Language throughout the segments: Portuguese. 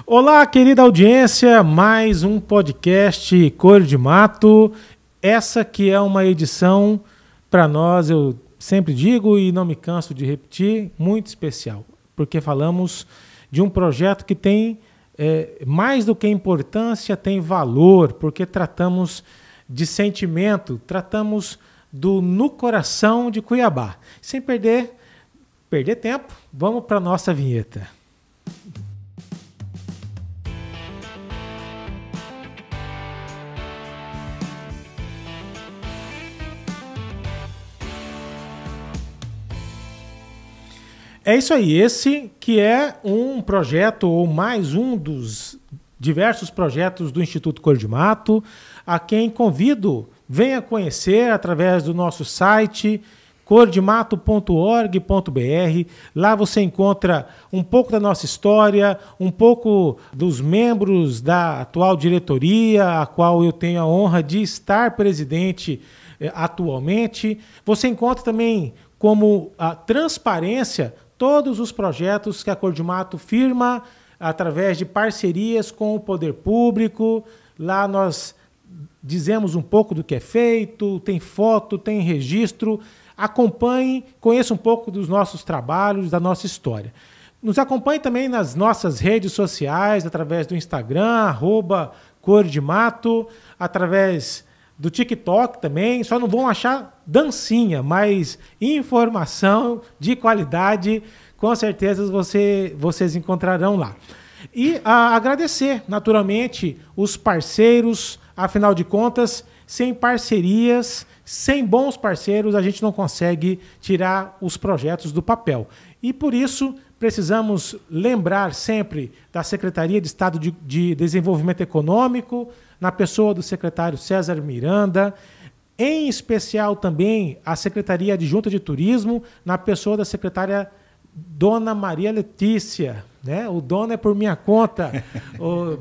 Olá, querida audiência, mais um podcast Cor de Mato. Essa que é uma edição, para nós, eu sempre digo e não me canso de repetir, muito especial, porque falamos de um projeto que tem, mais do que importância, tem valor, porque tratamos de sentimento, tratamos do no coração de Cuiabá. Sem perder tempo, vamos para a nossa vinheta. É isso aí, esse que é um projeto, ou mais um dos diversos projetos do Instituto Cor de Mato, a quem convido, venha conhecer através do nosso site, cordemato.org.br. Lá você encontra um pouco da nossa história, um pouco dos membros da atual diretoria, a qual eu tenho a honra de estar presidente atualmente. Você encontra também como a transparência todos os projetos que a Cor de Mato firma através de parcerias com o poder público. Lá nós dizemos um pouco do que é feito, tem foto, tem registro. Acompanhe, conheça um pouco dos nossos trabalhos, da nossa história. Nos acompanhe também nas nossas redes sociais, através do Instagram, @Cor de Mato, através do TikTok também. Só não vão achar dancinha, mas informação de qualidade, com certeza vocês encontrarão lá. E agradecer, naturalmente, os parceiros. Afinal de contas, sem parcerias, sem bons parceiros, a gente não consegue tirar os projetos do papel. E por isso, precisamos lembrar sempre da Secretaria de Estado de Desenvolvimento Econômico, na pessoa do secretário César Miranda, em especial também a Secretaria Adjunta de Turismo, na pessoa da secretária Dona Maria Letícia, né? O dona é por minha conta,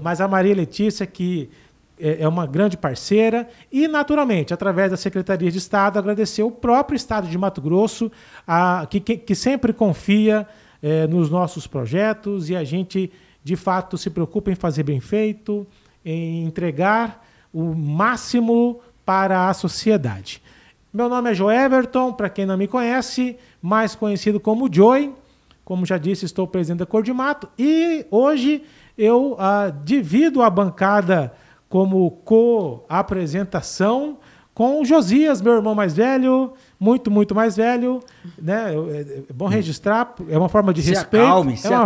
mas a Maria Letícia, que é uma grande parceira, e, naturalmente, através da Secretaria de Estado, agradecer o próprio Estado de Mato Grosso, que sempre confia nos nossos projetos, e a gente, de fato, se preocupa em fazer bem feito, em entregar o máximo para a sociedade. Meu nome é Joeverton, para quem não me conhece, mais conhecido como Joey. Como já disse, estou presidente da Cor de Mato, e hoje eu divido a bancada como co-apresentação com o Josias, meu irmão mais velho, muito mais velho, né? É bom registrar, é uma forma de respeito.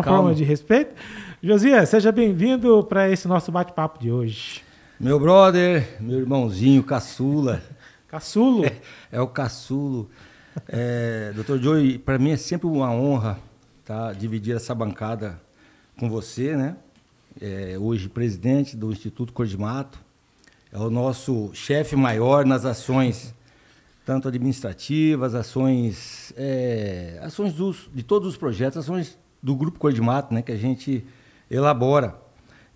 Forma de respeito. Josias, seja bem-vindo para esse nosso bate-papo de hoje. Meu brother, meu irmãozinho, caçula. Caçulo? É o caçulo. Dr. Joey, para mim é sempre uma honra dividir essa bancada com você, né? Hoje presidente do Instituto Cor de Mato, é o nosso chefe maior nas ações, tanto administrativas, ações de todos os projetos, ações do Grupo Cor de Mato, né, que a gente elabora.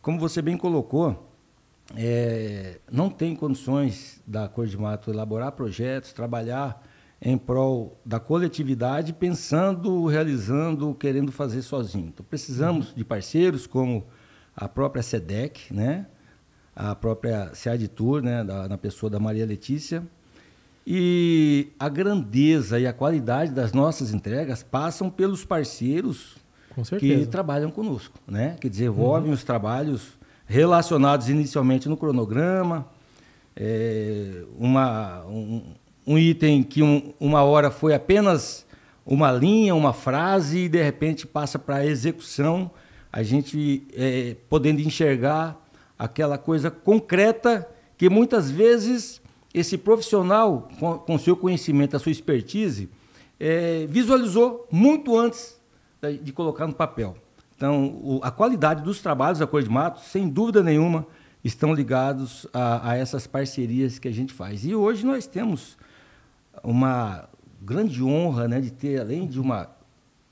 Como você bem colocou, não tem condições da Cor de Mato elaborar projetos, trabalhar em prol da coletividade, pensando, realizando, querendo fazer sozinho. Então, precisamos de parceiros como a própria SEDEC, né? A própria SEADTUR, né? Na pessoa da Maria Letícia. E a grandeza e a qualidade das nossas entregas passam pelos parceiros que trabalham conosco, né? Que desenvolvem os trabalhos relacionados inicialmente no cronograma, um item que uma hora foi apenas uma linha, uma frase, e de repente passa para a execução, a gente podendo enxergar aquela coisa concreta que muitas vezes esse profissional, com seu conhecimento, a sua expertise, visualizou muito antes de colocar no papel. Então, a qualidade dos trabalhos da Cor de Mato, sem dúvida nenhuma, estão ligados a essas parcerias que a gente faz. E hoje nós temos uma grande honra, né, de ter, além de uma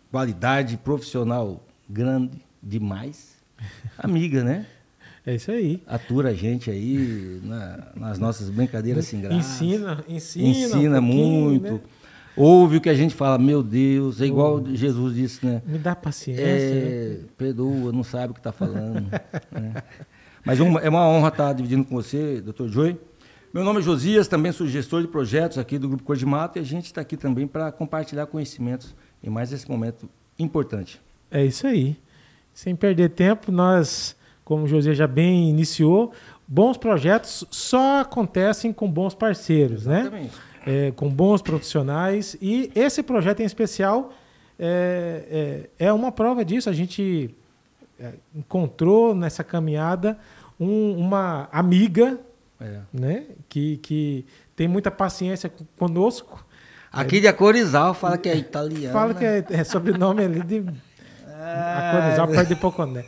qualidade profissional grande demais, amiga, né? É isso aí. Atura a gente aí nas nossas brincadeiras sem graça. Ensina Ensina um muito. Né? ouve o que a gente fala, meu Deus, é igual Jesus disse, né? Me dá paciência. Perdoa, não sabe o que está falando. Né? Mas é uma honra estar dividindo com você, Dr. Joey. Meu nome é Josias, também sou gestor de projetos aqui do Grupo Cor de Mato e a gente está aqui também para compartilhar conhecimentos em mais esse momento importante. É isso aí. Sem perder tempo, nós, como o Josias já bem iniciou, bons projetos só acontecem com bons parceiros, Exatamente. né? Com bons profissionais. E esse projeto em especial é uma prova disso. A gente encontrou nessa caminhada uma amiga, né? que tem muita paciência conosco. Aqui de Acorizal fala que é italiano. Fala que é sobrenome ali de Acorizal, perto de Poconé.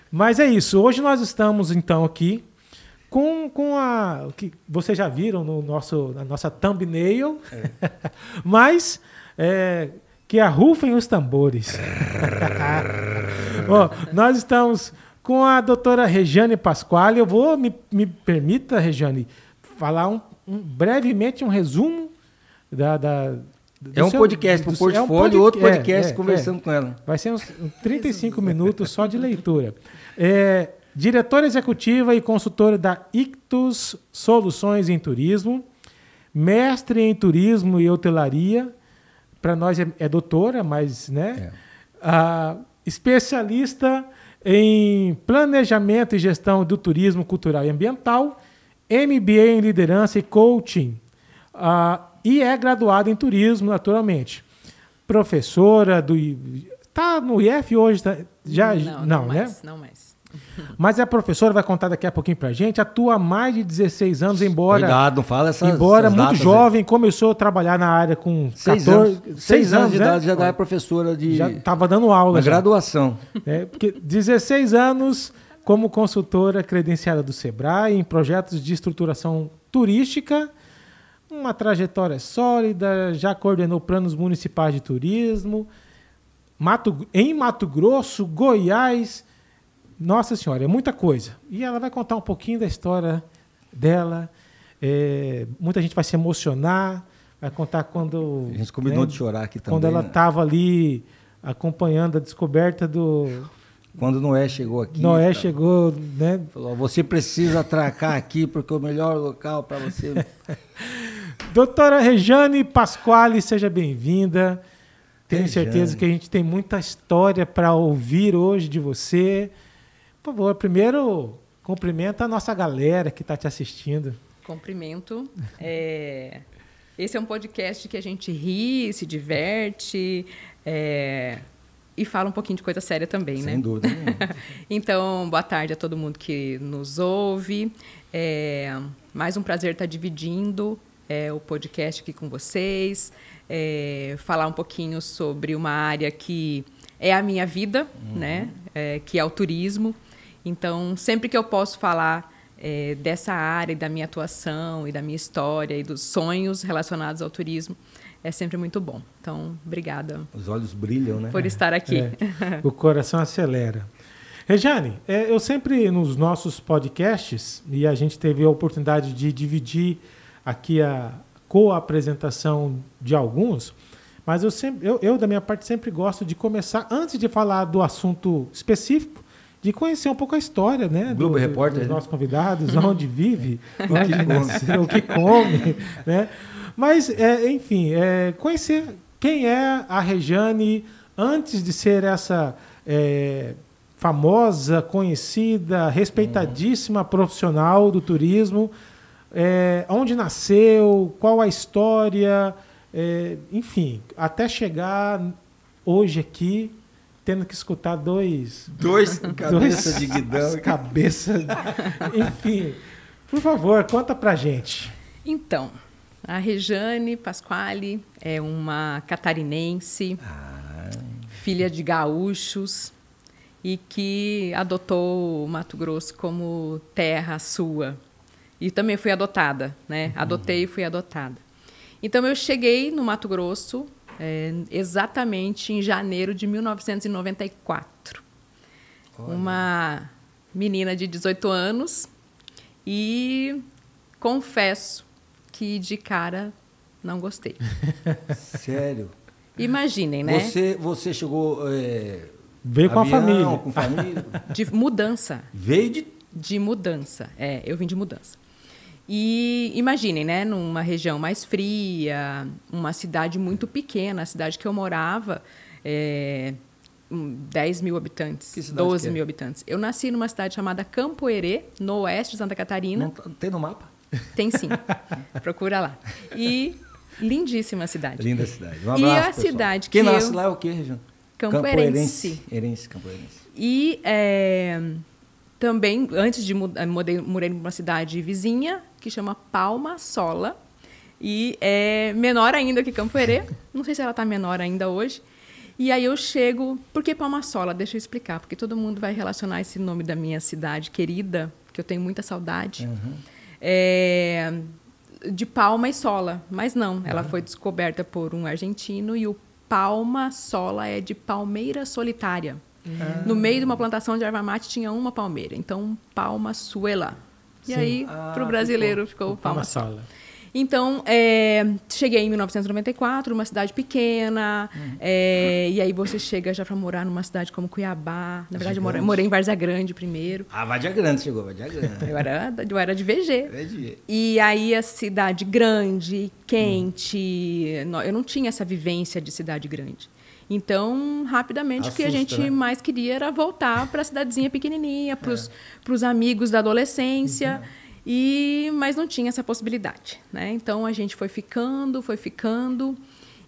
Mas é isso. Hoje nós estamos, então, aqui com o que vocês já viram na nossa thumbnail, mas que arrufem os tambores. Nós estamos com a doutora Regiane Pasquale. Eu vou, me permita, Regiane, falar brevemente um resumo é um podcast para o portfólio, outro podcast conversando com ela. Vai ser uns 35 minutos só de leitura. Diretora executiva e consultora da Ictus Soluções em Turismo, mestre em turismo e hotelaria, para nós é doutora, mas né? Especialista em planejamento e gestão do turismo cultural e ambiental, MBA em liderança e coaching, e é graduada em turismo, naturalmente. Professora do... Está no IF hoje? Não, né? Não mais. Mas a professora vai contar daqui a pouquinho para a gente. Atua há mais de 16 anos, embora... Cuidado, não fala essas muito datas, jovem, começou a trabalhar na área com 6 anos de né? idade, já é professora de... Já estava dando aula. Na graduação. Porque 16 anos como consultora credenciada do Sebrae em projetos de estruturação turística, uma trajetória sólida, já coordenou planos municipais de turismo, em Mato Grosso, Goiás. Nossa Senhora, é muita coisa. E ela vai contar um pouquinho da história dela. Muita gente vai se emocionar, vai contar quando... A gente combinou de chorar aqui também. Quando ela estava ali acompanhando a descoberta do... Quando Noé chegou aqui. Noé chegou, né? Falou, você precisa atracar aqui porque é o melhor local para você... Doutora Regiane Pasquale, seja bem-vinda. Tenho certeza que a gente tem muita história para ouvir hoje de você. Por favor, primeiro, cumprimenta a nossa galera que está te assistindo. Cumprimento. Esse é um podcast que a gente ri, se diverte e fala um pouquinho de coisa séria também, né? Sem dúvida. Então, boa tarde a todo mundo que nos ouve. Mais um prazer estar dividindo o podcast aqui com vocês. Falar um pouquinho sobre uma área que é a minha vida, né? Que é o turismo. Então, sempre que eu posso falar dessa área, da minha atuação e da minha história e dos sonhos relacionados ao turismo, é sempre muito bom. Então, obrigada. Os olhos brilham, né? Por estar aqui. O coração acelera. Regiane, eu sempre nos nossos podcasts, e a gente teve a oportunidade de dividir aqui a co-apresentação de alguns, mas eu da minha parte sempre gosto de começar, antes de falar do assunto específico, de conhecer um pouco a história, né? Globo Repórter, dos nossos convidados, onde vive, onde nasceu, o que come, né? Mas, enfim, conhecer quem é a Regiane antes de ser essa famosa, conhecida, respeitadíssima profissional do turismo. Onde nasceu, qual a história, enfim, até chegar hoje aqui, tendo que escutar dois cabeças de guidão. Cabeças, enfim. Por favor, conta pra gente. Então, a Regiane Pasquale é uma catarinense, filha de gaúchos, e que adotou o Mato Grosso como terra sua. E também fui adotada, né? Adotei e fui adotada. Então, eu cheguei no Mato Grosso exatamente em janeiro de 1994. Olha. Uma menina de 18 anos e confesso que, de cara, não gostei. Sério? Imaginem, né? Você chegou... Veio com a família. Com família? De mudança. Veio de mudança. Eu vim de mudança. E imaginem, né? Numa região mais fria, uma cidade muito pequena, a cidade que eu morava, 10 mil habitantes, 12 mil habitantes. Eu nasci numa cidade chamada Campo Herê, no oeste de Santa Catarina. Não tem no mapa? Tem sim. Procura lá. E lindíssima cidade. Linda cidade. Um e abraço, a pessoal. cidade Quem que nasce lá é o quê, região? Campoerense. Campoerense. E também, antes de morei numa cidade vizinha, que chama Palma Sola. E é menor ainda que Campo Herê. Não sei se ela está menor ainda hoje. E aí eu chego... Por que Palma Sola? Deixa eu explicar. Porque todo mundo vai relacionar esse nome da minha cidade querida, que eu tenho muita saudade, de Palma e Sola. Mas não, ela foi descoberta por um argentino e o Palma Sola é de palmeira solitária. No meio de uma plantação de erva mate tinha uma palmeira. Então, Palma Suela. E aí, para o brasileiro, ficou Palma Sola. Então, cheguei em 1994, uma cidade pequena. E aí você chega já para morar numa cidade como Cuiabá. Na verdade, eu morei em Várzea Grande primeiro. Várzea Grande chegou, Várzea Grande. Eu era de VG. E aí a cidade grande, quente. Eu não tinha essa vivência de cidade grande. Então, rapidamente, o que a gente mais queria era voltar para a cidadezinha pequenininha, para os amigos da adolescência. Mas não tinha essa possibilidade, né? Então, a gente foi ficando.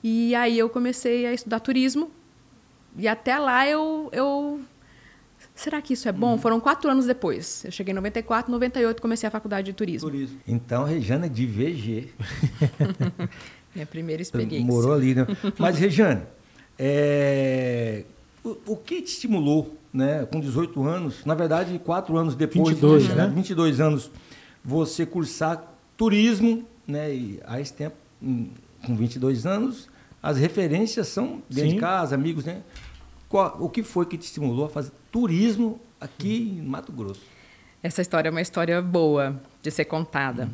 E aí eu comecei a estudar turismo. E até lá será que isso é bom? Foram 4 anos depois. Eu cheguei em 94, 98, comecei a faculdade de turismo. Então, Rejane é de VG. Minha primeira experiência. Morou ali, né? Mas, Rejane, o que te estimulou, né? Com 18 anos, na verdade, 4 anos depois, 22 anos, você cursar turismo, né? E a esse tempo, com 22 anos, as referências são dentro de casa, amigos, né? O que foi que te estimulou a fazer turismo aqui em Mato Grosso? Essa história é uma história boa de ser contada.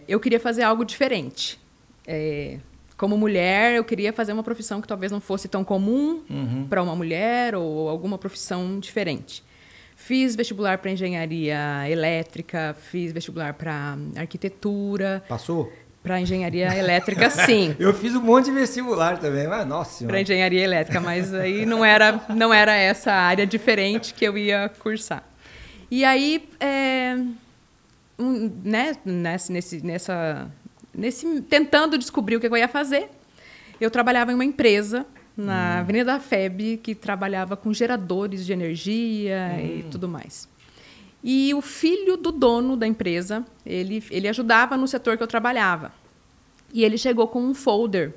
Eu queria fazer algo diferente. Como mulher, eu queria fazer uma profissão que talvez não fosse tão comum para uma mulher ou alguma profissão diferente. Fiz vestibular para engenharia elétrica, fiz vestibular para arquitetura. Passou? Para engenharia elétrica, sim. Eu fiz um monte de vestibular também, mas nossa. Para engenharia elétrica, mas aí não era essa área diferente que eu ia cursar. E aí, tentando descobrir o que eu ia fazer, eu trabalhava em uma empresa na Avenida da FEB, que trabalhava com geradores de energia e tudo mais. E o filho do dono da empresa, ele ajudava no setor que eu trabalhava. E ele chegou com um folder.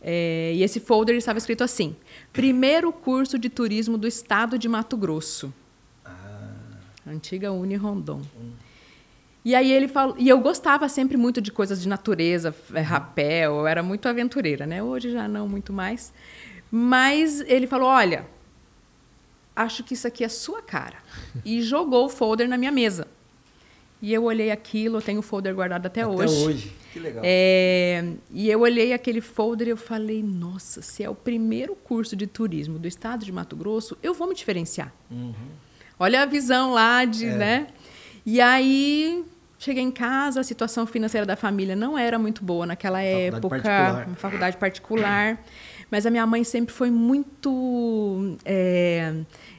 E esse folder estava escrito assim: primeiro curso de turismo do estado de Mato Grosso. Antiga Unirondon. E aí ele falou, e eu gostava sempre muito de coisas de natureza, rapel, eu era muito aventureira, né? Hoje já não muito mais. Mas ele falou: olha, acho que isso aqui é sua cara. E jogou o folder na minha mesa. E eu olhei aquilo, eu tenho o folder guardado até hoje. Até hoje, que legal. E eu olhei aquele folder e eu falei: nossa, se é o primeiro curso de turismo do estado de Mato Grosso, eu vou me diferenciar. Olha a visão lá de, né? E aí cheguei em casa, a situação financeira da família não era muito boa naquela época, uma faculdade particular. Mas a minha mãe sempre foi muito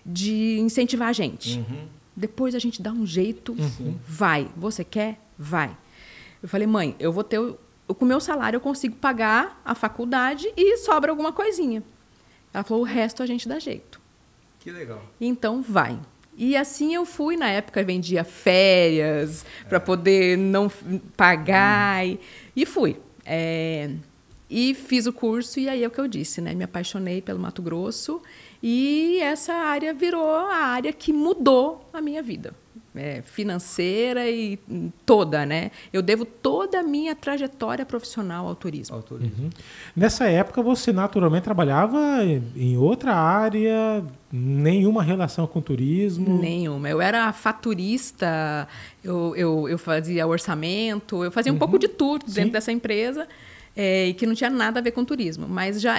de incentivar a gente. Depois a gente dá um jeito, vai. Você quer? Vai. Eu falei: mãe, eu vou ter... com o meu salário eu consigo pagar a faculdade e sobra alguma coisinha. Ela falou: o resto a gente dá jeito. Que legal. Então, vai. E assim eu fui. Na época, vendia férias para poder não pagar. E fui. E fiz o curso, e aí é o que eu disse, né? Me apaixonei pelo Mato Grosso e essa área virou a área que mudou a minha vida. financeira e toda, né? Eu devo toda a minha trajetória profissional ao turismo. Uhum. Nessa época, você naturalmente trabalhava em outra área, nenhuma relação com turismo? Nenhuma. Eu era faturista, eu fazia orçamento, eu fazia um pouco de tudo dentro dessa empresa, e que não tinha nada a ver com turismo. Mas já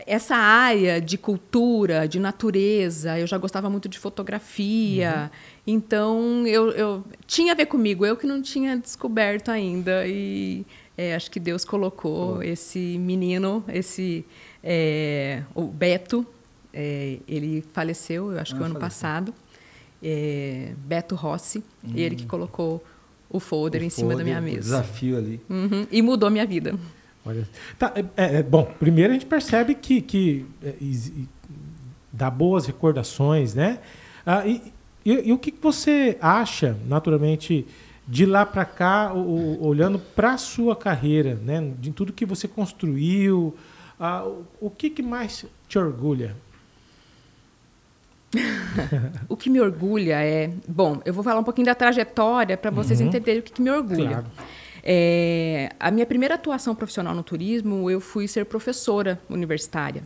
essa área de cultura, de natureza, eu já gostava muito de fotografia, então eu tinha a ver comigo, eu que não tinha descoberto ainda, e acho que Deus colocou esse menino, o Beto, ele faleceu, eu acho que o ano passado, Beto Rossi, ele que colocou o folder em cima da minha mesa. Desafio ali. E mudou minha vida. Olha, tá, bom, primeiro a gente percebe que dá boas recordações, né? E o que você acha, naturalmente, de lá para cá, olhando para a sua carreira, né? De tudo que você construiu, o que mais te orgulha? O que me orgulha é... Bom, eu vou falar um pouquinho da trajetória para vocês entenderem o que me orgulha. Claro. A minha primeira atuação profissional no turismo, eu fui ser professora universitária.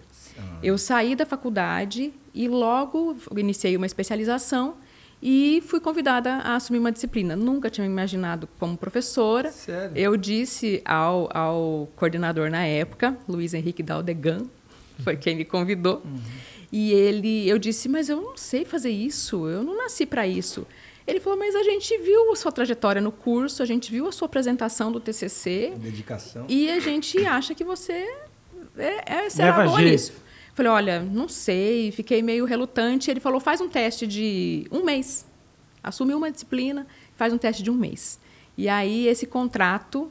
Eu saí da faculdade e logo iniciei uma especialização e fui convidada a assumir uma disciplina. Nunca tinha me imaginado como professora. Sério? Eu disse ao coordenador na época, Luiz Henrique Daldegan, foi quem me convidou, e eu disse, mas eu não sei fazer isso, eu não nasci para isso. Ele falou, mas a gente viu a sua trajetória no curso, a gente viu a sua apresentação do TCC. Dedicação. E a gente acha que você será boa nisso. Falei, olha, não sei, fiquei meio relutante. Ele falou, faz um teste de 1 mês. Assume uma disciplina, faz um teste de 1 mês. E aí esse contrato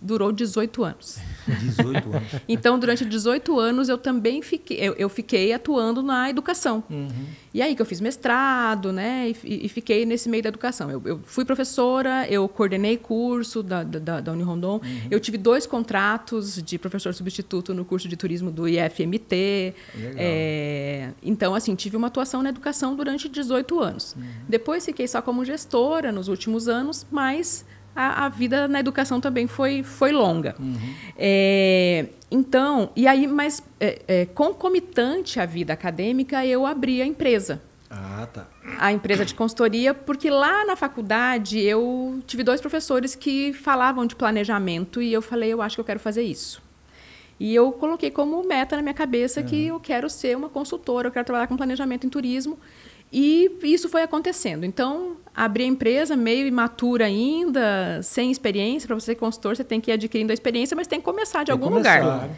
durou 18 anos. 18 anos. Então, durante 18 anos, eu também fiquei atuando na educação. E aí que eu fiz mestrado, né? E fiquei nesse meio da educação. Eu fui professora, eu coordenei curso da Unirondon. Eu tive 2 contratos de professor substituto no curso de turismo do IFMT. Então, assim, tive uma atuação na educação durante 18 anos. Depois, fiquei só como gestora nos últimos anos, mas... A vida na educação também foi longa. Então, e aí, mas concomitante à vida acadêmica, eu abri a empresa. Tá. A empresa de consultoria, porque lá na faculdade eu tive 2 professores que falavam de planejamento e eu falei, eu acho que eu quero fazer isso. E eu coloquei como meta na minha cabeça que eu quero ser uma consultora, eu quero trabalhar com planejamento em turismo. E isso foi acontecendo. Então, abri a empresa meio imatura ainda, sem experiência. Para você ser consultor, você tem que ir adquirindo a experiência, mas tem que começar de algum lugar.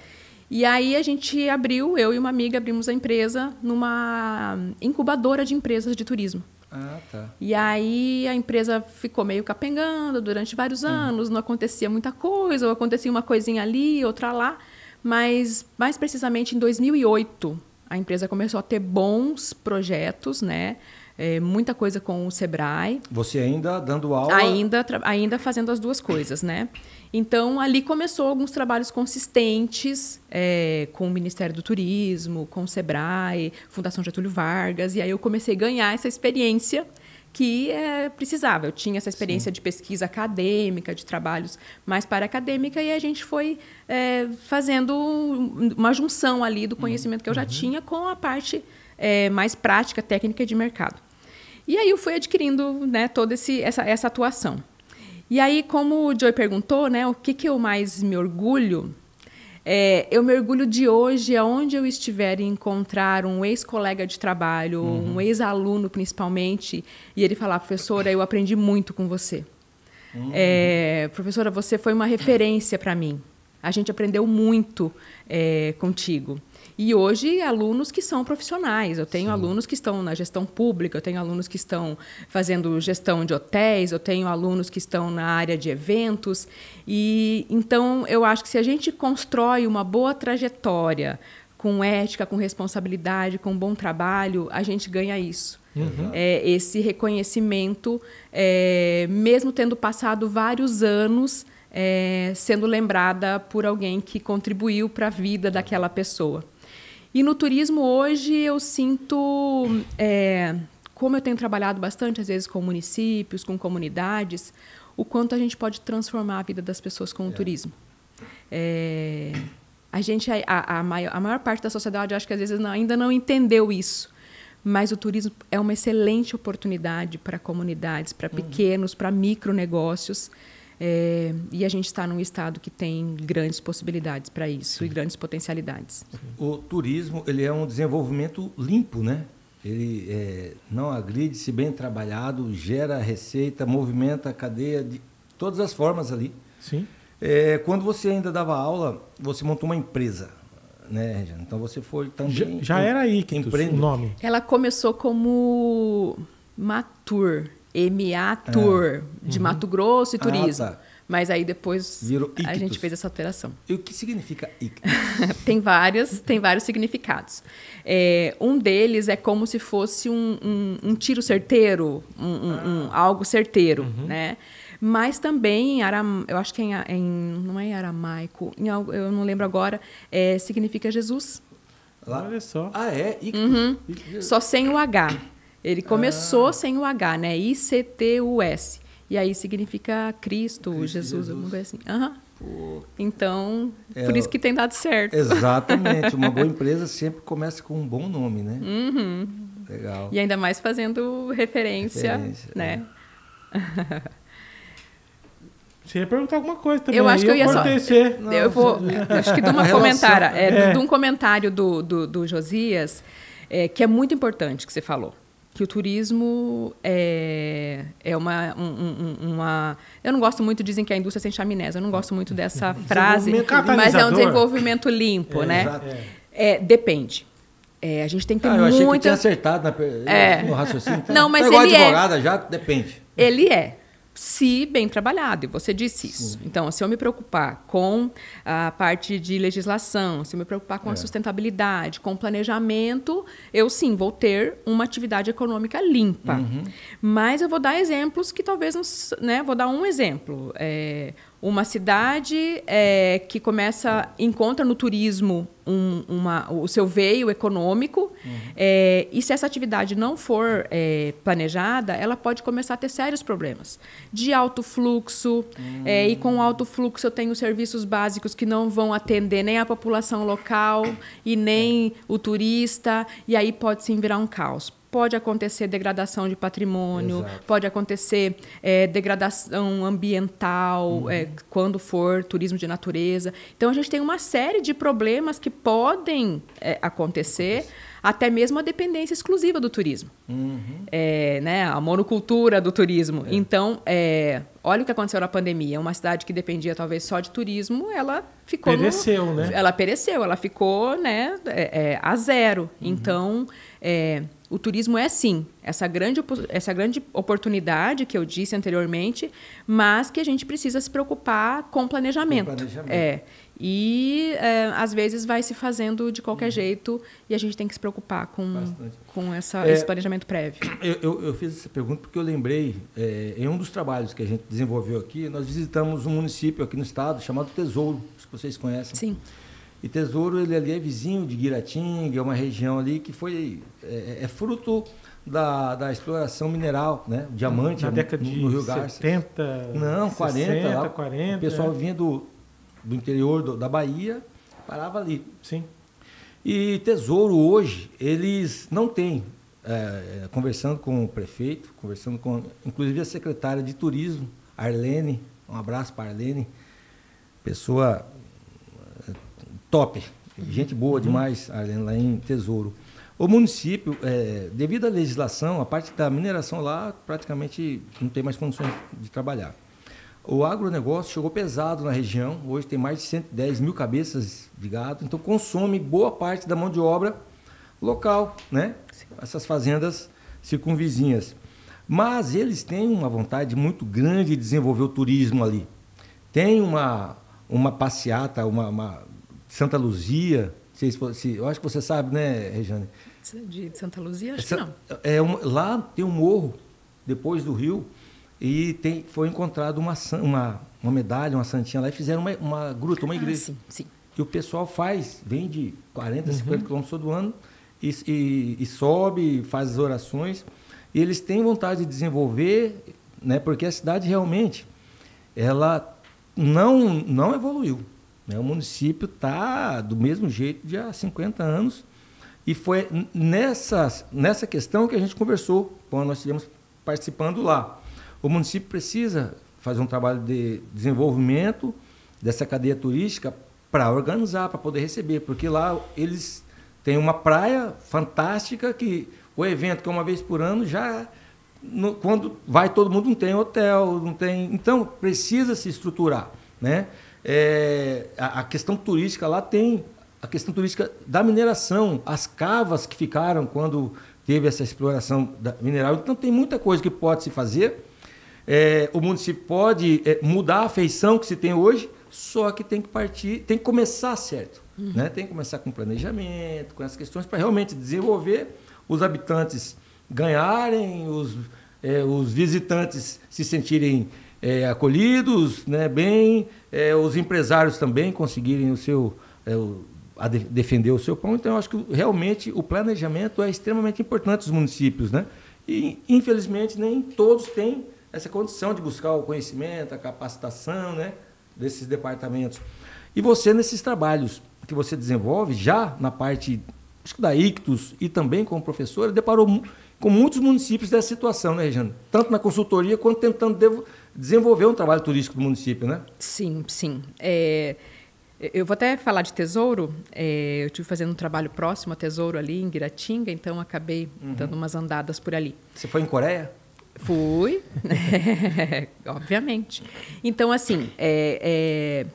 E aí a gente abriu, eu e uma amiga abrimos a empresa numa incubadora de empresas de turismo. Tá. E aí a empresa ficou meio capengando durante vários anos, não acontecia muita coisa, ou acontecia uma coisinha ali, outra lá. Mas, mais precisamente, em 2008... a empresa começou a ter bons projetos, né? Muita coisa com o Sebrae. Você ainda dando aula? Ainda fazendo as 2 coisas, né? Então, ali começou alguns trabalhos consistentes com o Ministério do Turismo, com o Sebrae, Fundação Getúlio Vargas. E aí eu comecei a ganhar essa experiência que precisava. Eu tinha essa experiência de pesquisa acadêmica, de trabalhos mais para acadêmica, e a gente foi fazendo uma junção ali do conhecimento que eu já tinha com a parte mais prática, técnica e de mercado. E aí eu fui adquirindo, né, toda essa atuação. E aí, como o Joey perguntou, né, o que eu mais me orgulho... eu me orgulho de hoje, aonde eu estiver, em encontrar um ex-colega de trabalho, um ex-aluno principalmente, e ele falar, professora, eu aprendi muito com você. Professora, você foi uma referência para mim. A gente aprendeu muito contigo. E hoje, alunos que são profissionais. Eu tenho alunos que estão na gestão pública, eu tenho alunos que estão fazendo gestão de hotéis, eu tenho alunos que estão na área de eventos. E então, eu acho que se a gente constrói uma boa trajetória, com ética, com responsabilidade, com bom trabalho, a gente ganha isso. Esse reconhecimento, mesmo tendo passado vários anos, sendo lembrada por alguém que contribuiu para a vida daquela pessoa. E no turismo hoje eu sinto, como eu tenho trabalhado bastante, às vezes, com municípios, com comunidades, o quanto a gente pode transformar a vida das pessoas com o turismo. A maior parte da sociedade, acho que às vezes ainda não entendeu isso, mas o turismo é uma excelente oportunidade para comunidades, para pequenos, para micronegócios, e a gente está num estado que tem grandes possibilidades para isso e grandes potencialidades. O turismo, ele é um desenvolvimento limpo, né? Ele não agride, se bem trabalhado, gera receita, movimenta a cadeia de todas as formas ali. Sim. Quando você ainda dava aula, você montou uma empresa, né, Regiane? Então você foi também... Já era Ictus o nome. Ela começou como Matur, M-A-Tur, de Mato Grosso e Turismo. Tá. Mas aí depois Virou a gente Ictus. fez essa alteração. E o que significa Ictus? Tem vários significados. Um deles é como se fosse um tiro certeiro, algo certeiro, né? Mas também, eu acho que não é em aramaico, eu não lembro agora, significa Jesus. Olha só. Ictus. Só sem o H. Ele começou sem o H, né? I-C-T-U-S. E aí significa Cristo, Jesus, alguma coisa assim. Então, por isso que tem dado certo. Exatamente. Uma boa empresa sempre começa com um bom nome, né? Legal. E ainda mais fazendo referência né? Você ia perguntar alguma coisa também. Eu acho que eu ia só... Eu vou... Acho que de uma comentário. De um comentário do Josias, que é muito importante que você falou. Que o turismo é uma... Eu não gosto muito, dizem que a indústria sem chaminés. Eu não gosto muito dessa frase. Mas é um desenvolvimento limpo, né? Depende. A gente tem que ter eu achei que tinha muita... acertado no raciocínio. Não, mas igual ele advogada, já depende. Ele se bem trabalhado, e você disse isso. Então, se eu me preocupar com a parte de legislação, se eu me preocupar com a sustentabilidade, com o planejamento, eu sim vou ter uma atividade econômica limpa. Mas eu vou dar exemplos que talvez não... Né? Vou dar um exemplo. Uma cidade que encontra no turismo o seu veio econômico, e se essa atividade não for planejada, ela pode começar a ter sérios problemas de alto fluxo, e com alto fluxo eu tenho serviços básicos que não vão atender nem a população local e nem o turista, e aí pode sim virar um caos. Pode acontecer degradação de patrimônio, pode acontecer degradação ambiental, quando for turismo de natureza. Então, a gente tem uma série de problemas que podem acontecer, até mesmo a dependência exclusiva do turismo. Né? A monocultura do turismo. Então, olha o que aconteceu na pandemia. Uma cidade que dependia talvez só de turismo, ela ficou... Pereceu, né? Ela pereceu, ela ficou, né, a zero. Então... o turismo é, sim, essa grande oportunidade que eu disse anteriormente, mas que a gente precisa se preocupar com planejamento. Às vezes, vai se fazendo de qualquer jeito e a gente tem que se preocupar com esse planejamento prévio. Eu fiz essa pergunta porque eu lembrei, em um dos trabalhos que a gente desenvolveu aqui, nós visitamos um município aqui no estado chamado Tesouro, acho que vocês conhecem. Sim. E Tesouro, ele ali é vizinho de Guiratinga, é uma região ali que foi fruto da exploração mineral, né? Diamante na década de no Rio Garça. 70, não, 40, 60, lá, 40. O pessoal vinha do interior da Bahia, parava ali. Sim. E Tesouro hoje, eles não têm, conversando com o prefeito, conversando com, inclusive, a secretária de turismo, Arlene, um abraço para a Arlene, pessoa top, gente boa demais, Arlene, lá em Tesouro. O município, devido à legislação, a parte da mineração lá praticamente não tem mais condições de trabalhar. O agronegócio chegou pesado na região, hoje tem mais de 110 mil cabeças de gado, então consome boa parte da mão de obra local, né? Essas fazendas circunvizinhas. Mas eles têm uma vontade muito grande de desenvolver o turismo ali. Tem uma passeata, uma Santa Luzia, eu acho que você sabe, né, Regiane? De Santa Luzia? Acho que não. Lá tem um morro, depois do rio, e foi encontrado uma medalha, uma santinha lá, e fizeram uma gruta, uma igreja. Sim. E o pessoal vem de 40, 50 quilômetros todo ano, e sobe, faz as orações. e eles têm vontade de desenvolver, né, porque a cidade realmente ela não evoluiu, né? O município está do mesmo jeito de há 50 anos, e foi nessa questão que a gente conversou quando nós estivemos participando lá. O município precisa fazer um trabalho de desenvolvimento dessa cadeia turística para organizar, para poder receber, porque lá eles têm uma praia fantástica que o evento, que é uma vez por ano, já quando vai todo mundo, não tem hotel, não tem, então precisa se estruturar, né? A questão turística lá tem a questão turística da mineração, as cavas que ficaram quando teve essa exploração mineral, então tem muita coisa que pode se fazer. O município pode mudar a feição que se tem hoje, só que tem que partir, tem que começar certo, né? Tem que começar com planejamento, com essas questões para realmente desenvolver, os habitantes ganharem, os visitantes se sentirem acolhidos, né, bem, os empresários também conseguirem defender o seu pão. Então, eu acho que realmente o planejamento é extremamente importante dos municípios, né? E, infelizmente, nem todos têm essa condição de buscar o conhecimento, a capacitação, né, desses departamentos. E você, nesses trabalhos que você desenvolve, já na parte, acho que da Ictus e também como professora, deparou com muitos municípios dessa situação, né, Regiane? Tanto na consultoria quanto tentando desenvolver um trabalho turístico do município, né? Sim, sim. Eu vou até falar de Tesouro. Eu estive fazendo um trabalho próximo a Tesouro ali em Guiratinga, então acabei dando umas andadas por ali. Você foi em Coreia? Fui, obviamente. Então, assim,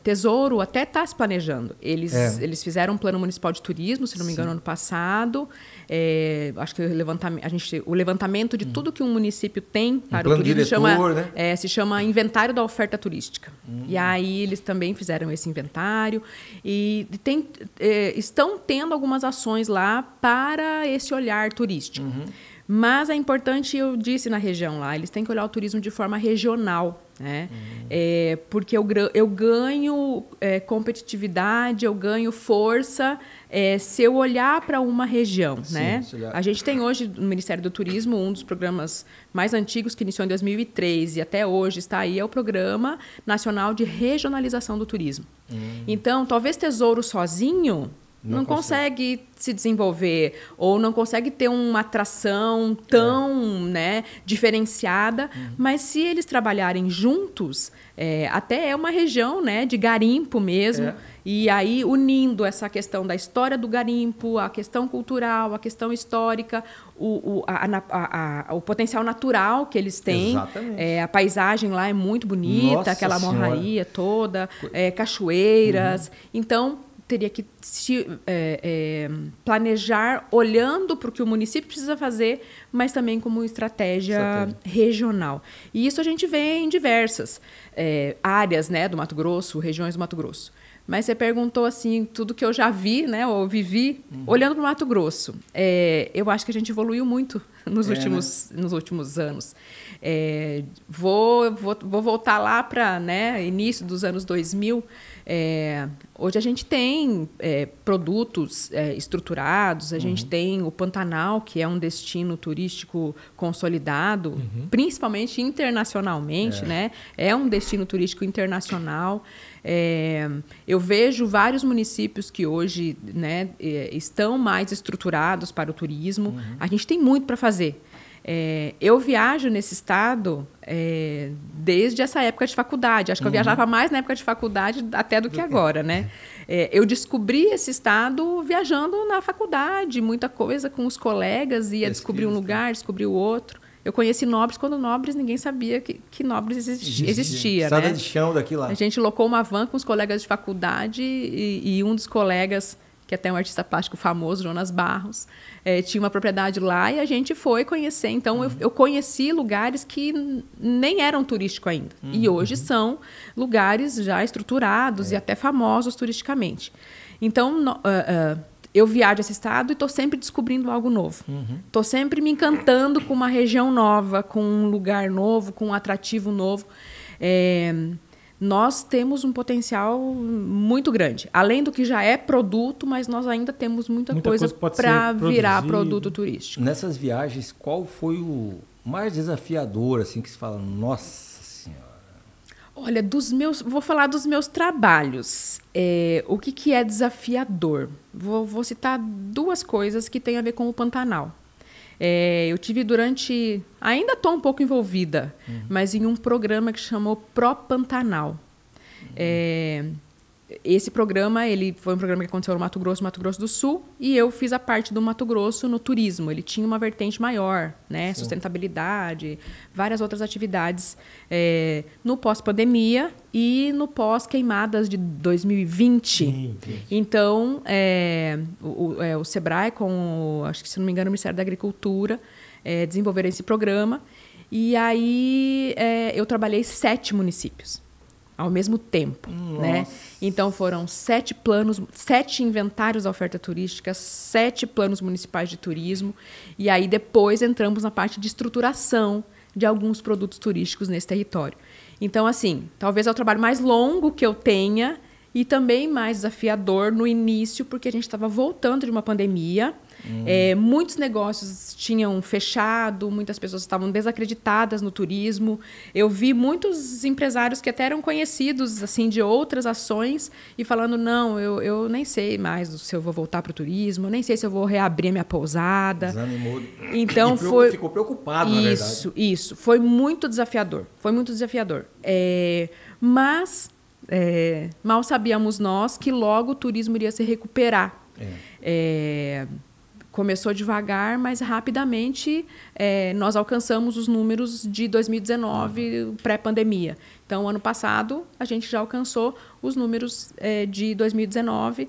Tesouro até está se planejando. Eles fizeram um plano municipal de turismo, se não me engano, ano passado. Acho que o levantamento de tudo que um município tem para o turismo se chama Inventário da Oferta Turística. E aí eles também fizeram esse inventário e estão tendo algumas ações lá para esse olhar turístico. Mas é importante, eu disse na região lá, eles têm que olhar o turismo de forma regional, né? Porque eu ganho competitividade, eu ganho força se eu olhar para uma região, sim, né? A gente tem hoje no Ministério do Turismo um dos programas mais antigos que iniciou em 2003 e até hoje está aí, é o Programa Nacional de Regionalização do Turismo. Então, talvez Tesouro sozinho não consegue se desenvolver ou não consegue ter uma atração tão diferenciada, mas se eles trabalharem juntos, até é uma região, né, de garimpo mesmo, e aí unindo essa questão da história do garimpo, a questão cultural, a questão histórica, o potencial natural que eles têm. A paisagem lá é muito bonita, nossa, aquela morraria toda, cachoeiras. Então, teria que se planejar olhando para o que o município precisa fazer, mas também como estratégia regional. E isso a gente vê em diversas áreas, né, do Mato Grosso, regiões do Mato Grosso. Mas você perguntou assim, tudo que eu já vi, né, ou vivi, olhando para o Mato Grosso. Eu acho que a gente evoluiu muito nos últimos anos. Vou voltar lá para, né, início dos anos 2000. Hoje a gente tem produtos estruturados, a gente tem o Pantanal, que é um destino turístico consolidado, principalmente internacionalmente, né? É um destino turístico internacional. Eu vejo vários municípios que hoje, né, estão mais estruturados para o turismo. A gente tem muito para fazer. Eu viajo nesse estado desde essa época de faculdade. Acho que eu viajava mais na época de faculdade até do que agora, né? Eu descobri esse estado viajando na faculdade, muita coisa com os colegas, ia descobrir um lugar, descobrir o outro. Eu conheci Nobres quando Nobres ninguém sabia que Nobres existia. Estrada né? de chão daqui lá. A gente locou uma van com os colegas de faculdade e um dos colegas, que até é um artista plástico famoso, Jonas Barros, tinha uma propriedade lá e a gente foi conhecer. Então, eu conheci lugares que nem eram turísticos ainda. E hoje são lugares já estruturados e até famosos turisticamente. Então, eu viajo esse estado e estou sempre descobrindo algo novo. Estou sempre me encantando com uma região nova, com um lugar novo, com um atrativo novo. nós temos um potencial muito grande. Além do que já é produto, mas nós ainda temos muita coisa para virar produto turístico. Nessas viagens, qual foi o mais desafiador, assim, que se fala, nossa senhora? Olha, vou falar dos meus trabalhos. O que é desafiador? Vou citar duas coisas que têm a ver com o Pantanal. Eu tive ainda estou um pouco envolvida, mas em um programa que chamou Pro Pantanal. Esse programa, ele foi um programa que aconteceu no Mato Grosso do Sul, e eu fiz a parte do Mato Grosso no turismo. Ele tinha uma vertente maior, né? Sustentabilidade, várias outras atividades no pós-pandemia e no pós-queimadas de 2020. Sim. Então, o Sebrae, acho que, se não me engano, o Ministério da Agricultura, desenvolveram esse programa. E aí eu trabalhei 7 municípios ao mesmo tempo, né? Então foram 7 inventários da oferta turística, 7 planos municipais de turismo, e aí depois entramos na parte de estruturação de alguns produtos turísticos nesse território. Então, assim, talvez é o trabalho mais longo que eu tenha e também mais desafiador no início, porque a gente estava voltando de uma pandemia. Muitos negócios tinham fechado, muitas pessoas estavam desacreditadas no turismo. Eu vi muitos empresários que até eram conhecidos assim, de outras ações e falando, não, eu nem sei mais se eu vou voltar para o turismo, nem sei se eu vou reabrir a minha pousada. Desanimou. Então, ficou preocupado, na verdade. Isso. Foi muito desafiador. Mas mal sabíamos nós que logo o turismo iria se recuperar. Começou devagar, mas rapidamente nós alcançamos os números de 2019, pré-pandemia. Então, ano passado, a gente já alcançou os números de 2019.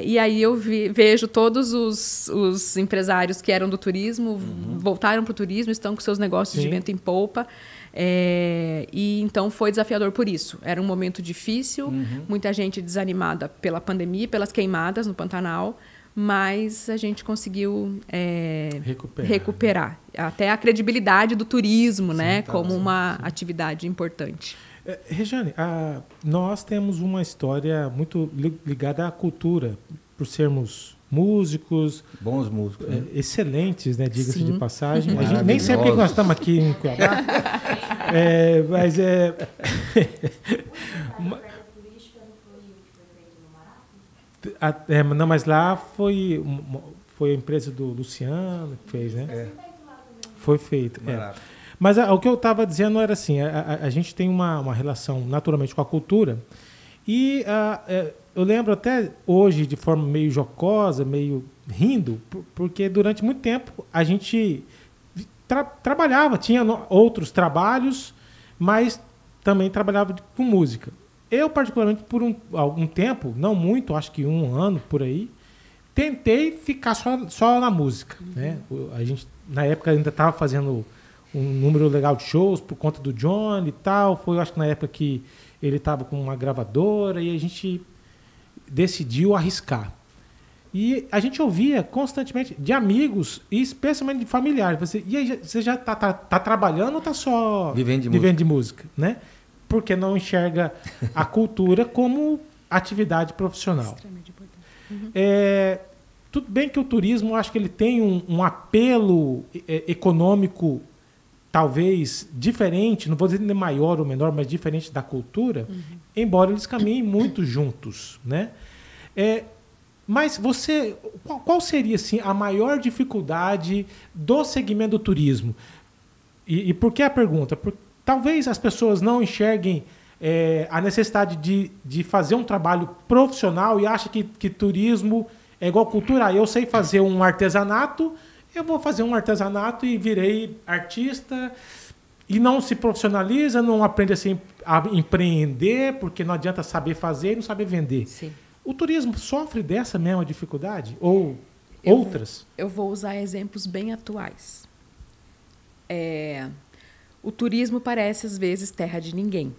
E aí eu vejo todos os empresários que eram do turismo, voltaram para o turismo, estão com seus negócios de vento em polpa. E então foi desafiador por isso. Era um momento difícil, muita gente desanimada pela pandemia, pelas queimadas no Pantanal, mas a gente conseguiu recuperar até a credibilidade do turismo, né, como uma atividade importante. Rejane, nós temos uma história muito ligada à cultura, por sermos músicos. Bons músicos. Né? Excelentes, né, diga-se de passagem. A gente nem sabe porque nós estamos aqui em Cuiabá. Mas não, mas lá foi a empresa do Luciano que fez, né? Foi feito. Mas o que eu estava dizendo era assim, a gente tem uma relação naturalmente com a cultura e eu lembro até hoje de forma meio jocosa, meio rindo, porque durante muito tempo a gente trabalhava, tinha outros trabalhos, mas também trabalhava com música. Eu, particularmente, por algum tempo, não muito, acho que 1 ano por aí, tentei ficar só na música. Né? A gente, na época, ainda estava fazendo um número legal de shows por conta do John e tal. Foi, acho que na época que ele estava com uma gravadora e a gente decidiu arriscar. E a gente ouvia constantemente de amigos e especialmente de familiares. E aí, você já está trabalhando ou está só vivendo de música? Né? Porque não enxerga a cultura como atividade profissional. Extremamente importante. Tudo bem que o turismo, acho que ele tem um apelo econômico talvez diferente, não vou dizer maior ou menor, mas diferente da cultura, embora eles caminhem muito juntos. Né? Mas qual seria assim, a maior dificuldade do segmento do turismo? E por que a pergunta? Porque talvez as pessoas não enxerguem a necessidade de fazer um trabalho profissional e achem que turismo é igual cultura. Eu sei fazer um artesanato, eu vou fazer um artesanato e virei artista e não se profissionaliza, não aprende assim, a empreender, porque não adianta saber fazer e não saber vender. Sim. O turismo sofre dessa mesma dificuldade? Ou outras? Eu vou usar exemplos bem atuais. O turismo parece, às vezes, terra de ninguém.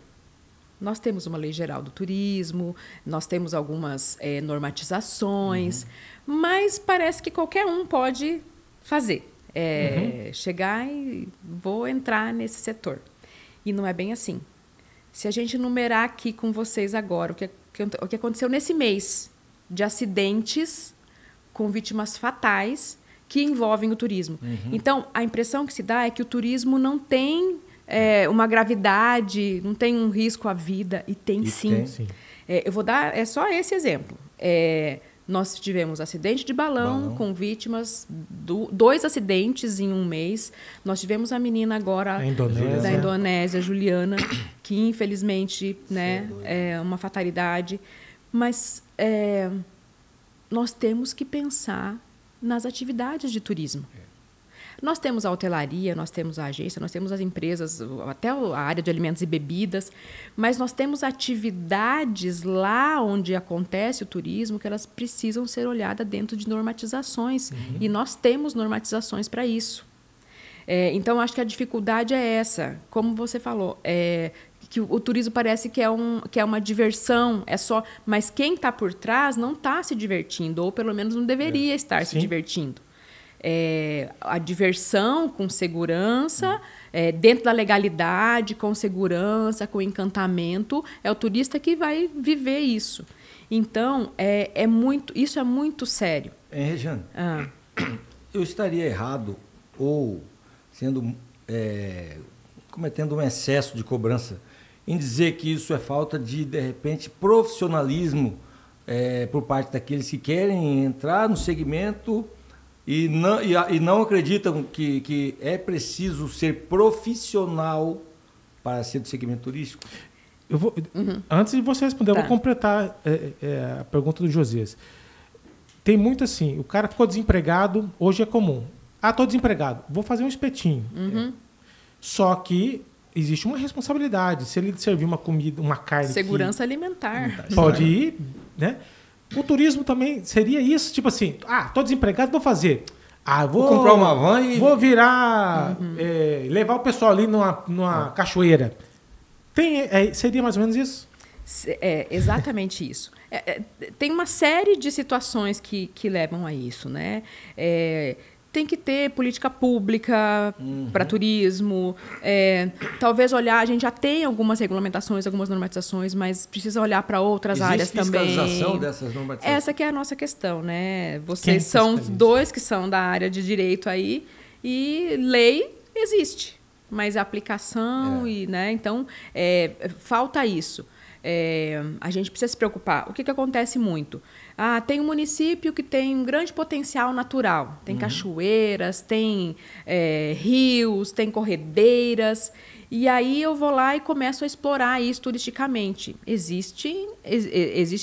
Nós temos uma lei geral do turismo, nós temos algumas normatizações, mas parece que qualquer um pode fazer. Chegar e vou entrar nesse setor. E não é bem assim. Se a gente numerar aqui com vocês agora o que aconteceu nesse mês de acidentes com vítimas fatais que envolvem o turismo. Então, a impressão que se dá é que o turismo não tem uma gravidade, não tem um risco à vida, e tem sim. Tem, sim. Eu vou dar só esse exemplo. Nós tivemos acidente de balão com vítimas, 2 acidentes em um mês. Nós tivemos a menina agora da Indonésia, Juliana, que infelizmente, né, é uma fatalidade. Mas nós temos que pensar nas atividades de turismo. Nós temos a hotelaria, nós temos a agência, nós temos as empresas, até a área de alimentos e bebidas, mas nós temos atividades lá onde acontece o turismo que elas precisam ser olhadas dentro de normatizações. E nós temos normatizações para isso. Então, acho que a dificuldade é essa. Como você falou, que o turismo parece que é uma diversão, mas quem está por trás não está se divertindo, ou pelo menos não deveria estar se divertindo. A diversão com segurança, dentro da legalidade, com segurança, com encantamento, é o turista que vai viver isso. Então, isso é muito sério. Regiane, eu estaria errado ou cometendo um excesso de cobrança em dizer que isso é falta de repente, profissionalismo por parte daqueles que querem entrar no segmento e não acreditam que é preciso ser profissional para ser do segmento turístico? Antes de você responder, eu vou completar a pergunta do Josias. Tem muito assim, o cara ficou desempregado, hoje é comum. Estou desempregado, vou fazer um espetinho. Só que existe uma responsabilidade. Se ele servir uma comida, uma carne... Segurança alimentar. Pode ir, né? O turismo também seria isso, tipo assim, estou desempregado, vou fazer. Vou comprar uma van e... Vou virar... levar o pessoal ali numa cachoeira. Seria mais ou menos isso? Exatamente isso. Tem uma série de situações que levam a isso, né? Tem que ter política pública para turismo. Talvez olhar, a gente já tem algumas regulamentações, algumas normatizações, mas precisa olhar para outras áreas também. Existe fiscalização dessas normatizações? Essa que é a nossa questão, né? Vocês são os 2 que são da área de direito aí, e lei existe, mas a aplicação né? Então, falta isso. A gente precisa se preocupar. O que acontece muito? Tem um município que tem um grande potencial natural. Tem cachoeiras, tem rios, tem corredeiras. E aí eu vou lá e começo a explorar isso turisticamente. Existe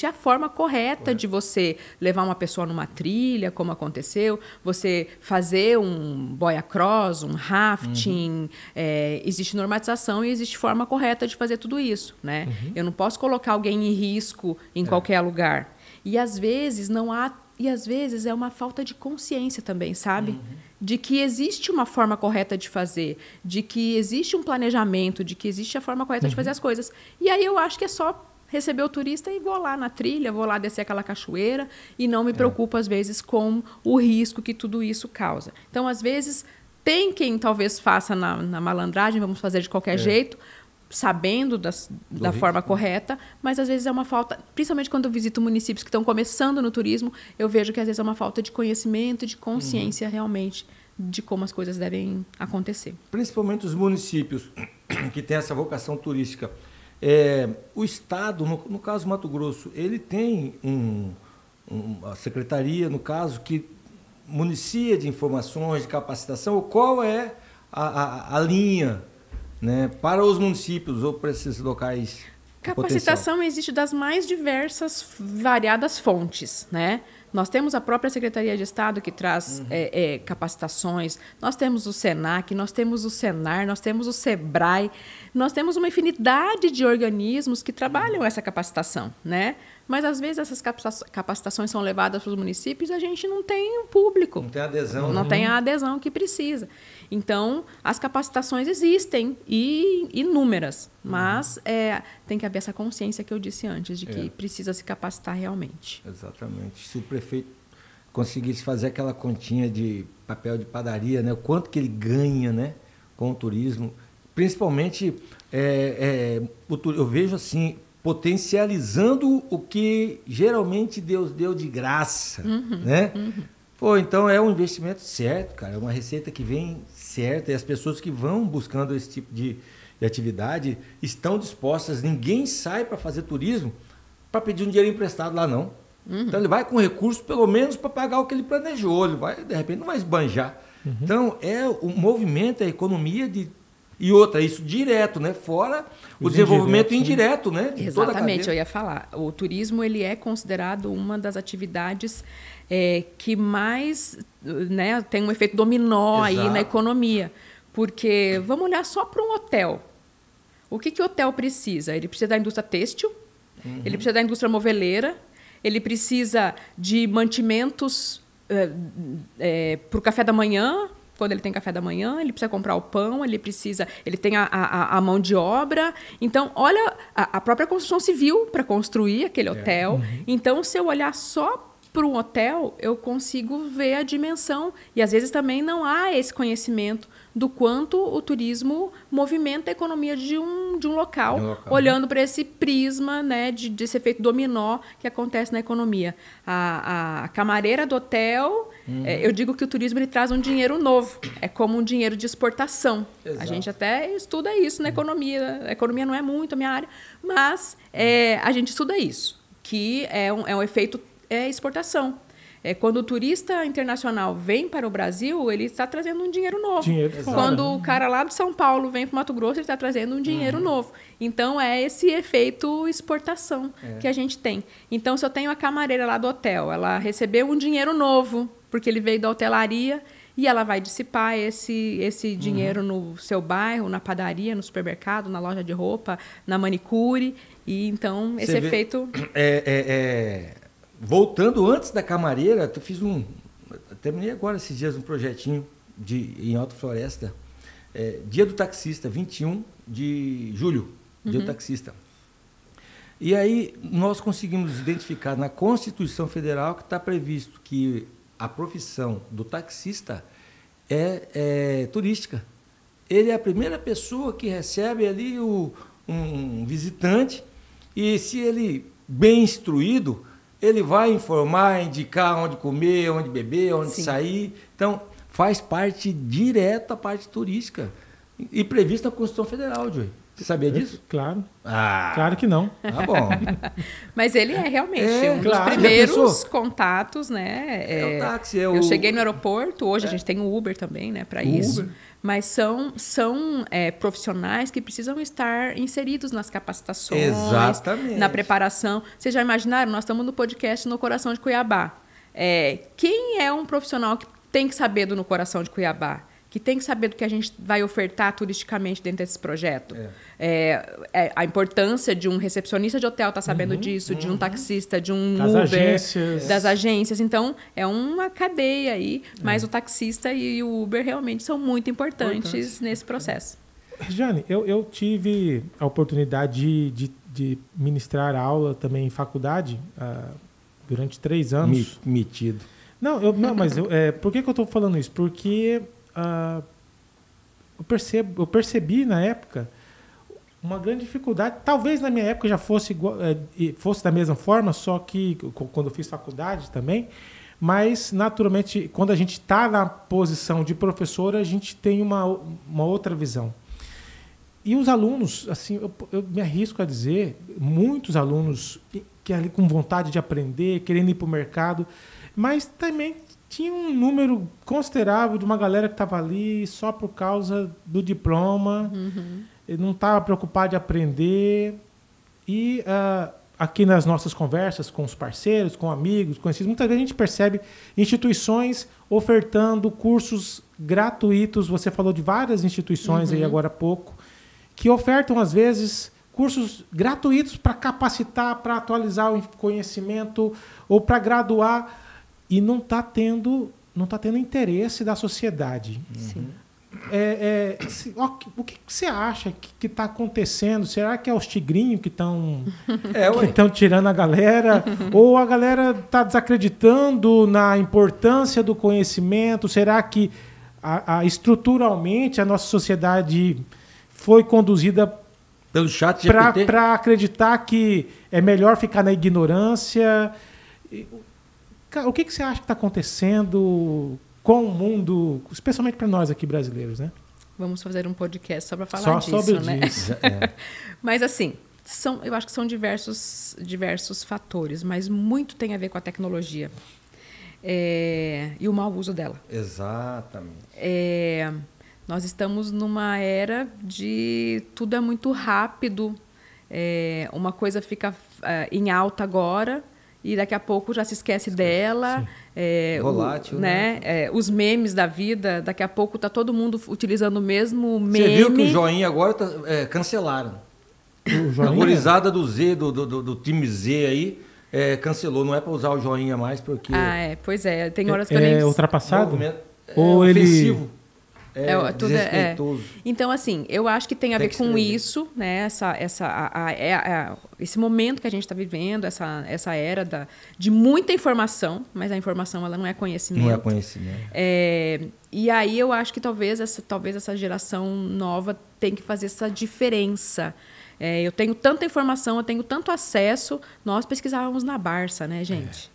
a forma correta de você levar uma pessoa numa trilha, como aconteceu, você fazer um boia cross, um rafting. Existe normatização e existe forma correta de fazer tudo isso, né? Eu não posso colocar alguém em risco em qualquer lugar. E às vezes não há, e às vezes é uma falta de consciência também, sabe? De que existe uma forma correta de fazer, de que existe um planejamento, de que existe a forma correta de fazer as coisas. E aí eu acho que é só receber o turista e vou lá na trilha, vou lá descer aquela cachoeira e não me preocupo às vezes com o risco que tudo isso causa. Então, às vezes, tem quem talvez faça na malandragem, vamos fazer de qualquer jeito, sabendo da forma correta, mas às vezes é uma falta, principalmente quando eu visito municípios que estão começando no turismo, eu vejo que às vezes é uma falta de conhecimento, de consciência realmente de como as coisas devem acontecer. Principalmente os municípios que têm essa vocação turística. O Estado, no caso Mato Grosso, ele tem uma secretaria, no caso, que municia de informações, de capacitação. Qual é a linha, né, para os municípios ou para esses locais? Capacitação existe das mais diversas, variadas fontes, né? Nós temos a própria Secretaria de Estado que traz capacitações, nós temos o SENAC, nós temos o SENAR, nós temos o SEBRAE, nós temos uma infinidade de organismos que trabalham essa capacitação, né? Mas, às vezes, essas capacitações são levadas para os municípios e a gente não tem um público. Não tem adesão. Não tem a adesão que precisa. Então, as capacitações existem e inúmeras, mas tem que haver essa consciência que eu disse antes, de que precisa se capacitar realmente. Exatamente. Se o prefeito conseguisse fazer aquela continha de papel de padaria, né, o quanto que ele ganha, né, com o turismo, principalmente, eu vejo assim, potencializando o que geralmente Deus deu de graça, né? Pô, então é um investimento certo, cara, é uma receita que vem certa, e as pessoas que vão buscando esse tipo de atividade estão dispostas, ninguém sai para fazer turismo para pedir um dinheiro emprestado lá, não. Então ele vai com recurso pelo menos para pagar o que ele planejou, ele vai, de repente não vai esbanjar. Então o movimento, a economia e outra, isso direto, né? Fora o desenvolvimento indireto, né? De Exatamente, eu ia falar. O turismo ele é considerado uma das atividades que mais, né, tem um efeito dominó aí na economia. Porque vamos olhar só para um hotel. O que o hotel precisa? Ele precisa da indústria têxtil, ele precisa da indústria moveleira, ele precisa de mantimentos para o café da manhã. Quando ele tem café da manhã, ele precisa comprar o pão, ele tem a mão de obra. Então, olha a própria construção civil para construir aquele hotel. Então, se eu olhar só para um hotel, eu consigo ver a dimensão. E, às vezes, também não há esse conhecimento do quanto o turismo movimenta a economia de um local, olhando para esse prisma, né, desse efeito dominó que acontece na economia. A camareira do hotel, eu digo que o turismo ele traz um dinheiro novo, é como um dinheiro de exportação. Exato. A gente até estuda isso na economia. A economia não é muito a minha área, mas a gente estuda isso, que é um efeito exportação. Quando o turista internacional vem para o Brasil, ele está trazendo um dinheiro novo. Quando o cara lá de São Paulo vem para o Mato Grosso, ele está trazendo um dinheiro novo. Então, é esse efeito exportação que a gente tem. Então, se eu tenho a camareira lá do hotel, ela recebeu um dinheiro novo, porque ele veio da hotelaria, e ela vai dissipar esse dinheiro no seu bairro, na padaria, no supermercado, na loja de roupa, na manicure. E, então, esse efeito... Voltando antes da camareira, terminei agora esses dias um projetinho em Alta Floresta, Dia do Taxista, 21 de julho, Dia do Taxista. E aí nós conseguimos identificar na Constituição Federal que está previsto que a profissão do taxista é turística. Ele é a primeira pessoa que recebe ali um visitante e, se ele bem instruído, ele vai informar, indicar onde comer, onde beber, onde sair. Então, faz parte direta a parte turística. E prevista na Constituição Federal, Joey. Você sabia disso? Claro. Claro que não. Ah, bom. Mas ele é realmente um dos primeiros contatos, né? O táxi. Eu cheguei no aeroporto, hoje a gente tem o Uber também, né, para isso. Uber. Mas são profissionais que precisam estar inseridos nas capacitações, na preparação. Vocês já imaginaram? Nós estamos no podcast No Coração de Cuiabá. Quem é um profissional que tem que saber do No Coração de Cuiabá? Que tem que saber do que a gente vai ofertar turisticamente dentro desse projeto? A importância de um recepcionista de hotel estar sabendo disso, de um taxista, de um Uber, das agências. Então, é uma cadeia aí, mas o taxista e o Uber realmente são muito importantes nesse processo. Regiane, eu tive a oportunidade de ministrar aula também em faculdade durante 3 anos. Metido. Não, mas por que eu estou falando isso? Porque... eu percebi na época uma grande dificuldade. Talvez na minha época já fosse da mesma forma, só que quando eu fiz faculdade também. Mas, naturalmente, quando a gente está na posição de professor, a gente tem uma outra visão. E os alunos, assim, eu me arrisco a dizer, muitos alunos que ali com vontade de aprender, querendo ir para o mercado, mas também tinha um número considerável de uma galera que estava ali só por causa do diploma, ele não estava preocupado em aprender. E aqui nas nossas conversas com os parceiros, com amigos, conhecidos, muitas vezes a gente percebe instituições ofertando cursos gratuitos. Você falou de várias instituições aí agora há pouco, que ofertam, às vezes, cursos gratuitos para capacitar, para atualizar o conhecimento ou para graduar. E não está tendo interesse da sociedade. Sim. O que você acha que está acontecendo? Será que é os tigrinhos que estão tirando a galera? Ou a galera está desacreditando na importância do conhecimento? Será que estruturalmente a nossa sociedade foi conduzida Pelo chat GPT? para acreditar que é melhor ficar na ignorância. O que você acha que está acontecendo com o mundo, especialmente para nós aqui brasileiros, né? Vamos fazer um podcast só para falar disso, sobre né? disso. Mas assim, eu acho que são diversos fatores, mas muito tem a ver com a tecnologia e o mau uso dela. Exatamente. Nós estamos numa era de tudo é muito rápido, uma coisa fica em alta agora e daqui a pouco já se esquece dela. Volátil, né? Os memes da vida, daqui a pouco está todo mundo utilizando o mesmo meme. Você viu que o joinha agora cancelaram. A gurizada do Z, do time Z aí, cancelou. Não é para usar o joinha mais, porque... Pois é. Tem horas que eu nem... É ultrapassado? Ou ofensivo. Desrespeitoso. Então, assim, eu acho que tem a ver com isso, né? Esse momento que a gente está vivendo, essa era de muita informação, mas a informação ela não é conhecimento. Não é conhecimento. E aí eu acho que talvez essa geração nova tem que fazer essa diferença. Eu tenho tanta informação, eu tenho tanto acesso. Nós pesquisávamos na Barça, né, gente?